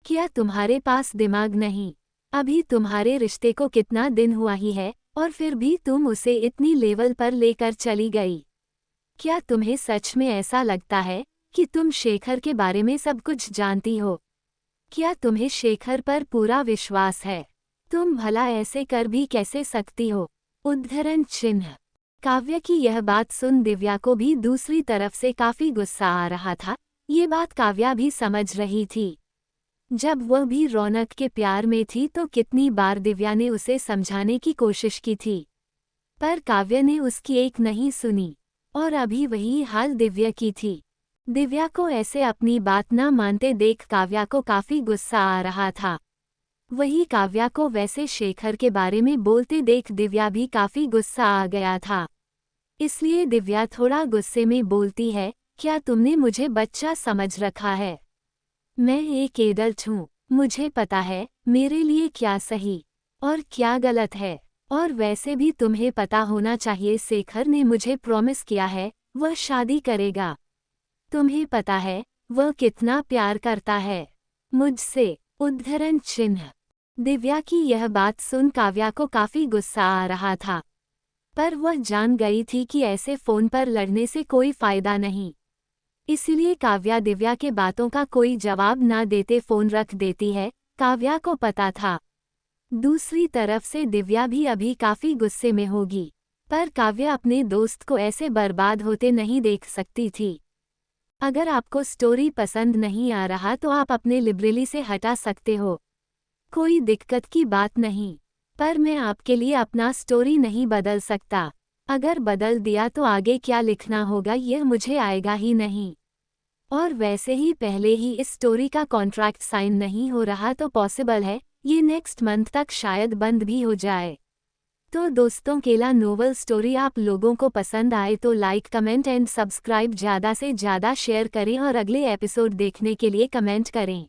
क्या तुम्हारे पास दिमाग नहीं? अभी तुम्हारे रिश्ते को कितना दिन हुआ ही है और फिर भी तुम उसे इतनी लेवल पर लेकर चली गई। क्या तुम्हें सच में ऐसा लगता है कि तुम शेखर के बारे में सब कुछ जानती हो? क्या तुम्हें शेखर पर पूरा विश्वास है? तुम भला ऐसे कर भी कैसे सकती हो? उद्धरण चिन्ह। काव्य की यह बात सुन दिव्या को भी दूसरी तरफ से काफी गुस्सा आ रहा था। ये बात काव्या भी समझ रही थी। जब वह भी रौनक के प्यार में थी तो कितनी बार दिव्या ने उसे समझाने की कोशिश की थी, पर काव्य ने उसकी एक नहीं सुनी। और अभी वही हाल दिव्या की थी। दिव्या को ऐसे अपनी बात न मानते देख काव्या को काफी गुस्सा आ रहा था। वही काव्या को वैसे शेखर के बारे में बोलते देख दिव्या भी काफी गुस्सा आ गया था। इसलिए दिव्या थोड़ा गुस्से में बोलती है, क्या तुमने मुझे बच्चा समझ रखा है? मैं एक एडल्ट हूँ, मुझे पता है मेरे लिए क्या सही और क्या गलत है। और वैसे भी तुम्हें पता होना चाहिए शेखर ने मुझे प्रॉमिस किया है वह शादी करेगा। तुम्हें पता है वह कितना प्यार करता है मुझसे। उद्धरण चिन्ह। दिव्या की यह बात सुन काव्या को काफी गुस्सा आ रहा था, पर वह जान गई थी कि ऐसे फोन पर लड़ने से कोई फायदा नहीं। इसलिए काव्या दिव्या के बातों का कोई जवाब ना देते फोन रख देती है। काव्या को पता था दूसरी तरफ से दिव्या भी अभी काफी गुस्से में होगी, पर काव्या अपने दोस्त को ऐसे बर्बाद होते नहीं देख सकती थी। अगर आपको स्टोरी पसंद नहीं आ रहा तो आप अपने लिबरली से हटा सकते हो, कोई दिक्कत की बात नहीं। पर मैं आपके लिए अपना स्टोरी नहीं बदल सकता। अगर बदल दिया तो आगे क्या लिखना होगा यह मुझे आएगा ही नहीं। और वैसे ही पहले ही इस स्टोरी का कॉन्ट्रैक्ट साइन नहीं हो रहा तो पॉसिबल है ये नेक्स्ट मंथ तक शायद बंद भी हो जाए। तो दोस्तों केला नोवेल स्टोरी आप लोगों को पसंद आए तो लाइक कमेंट एंड सब्सक्राइब ज़्यादा से ज़्यादा शेयर करें और अगले एपिसोड देखने के लिए कमेंट करें।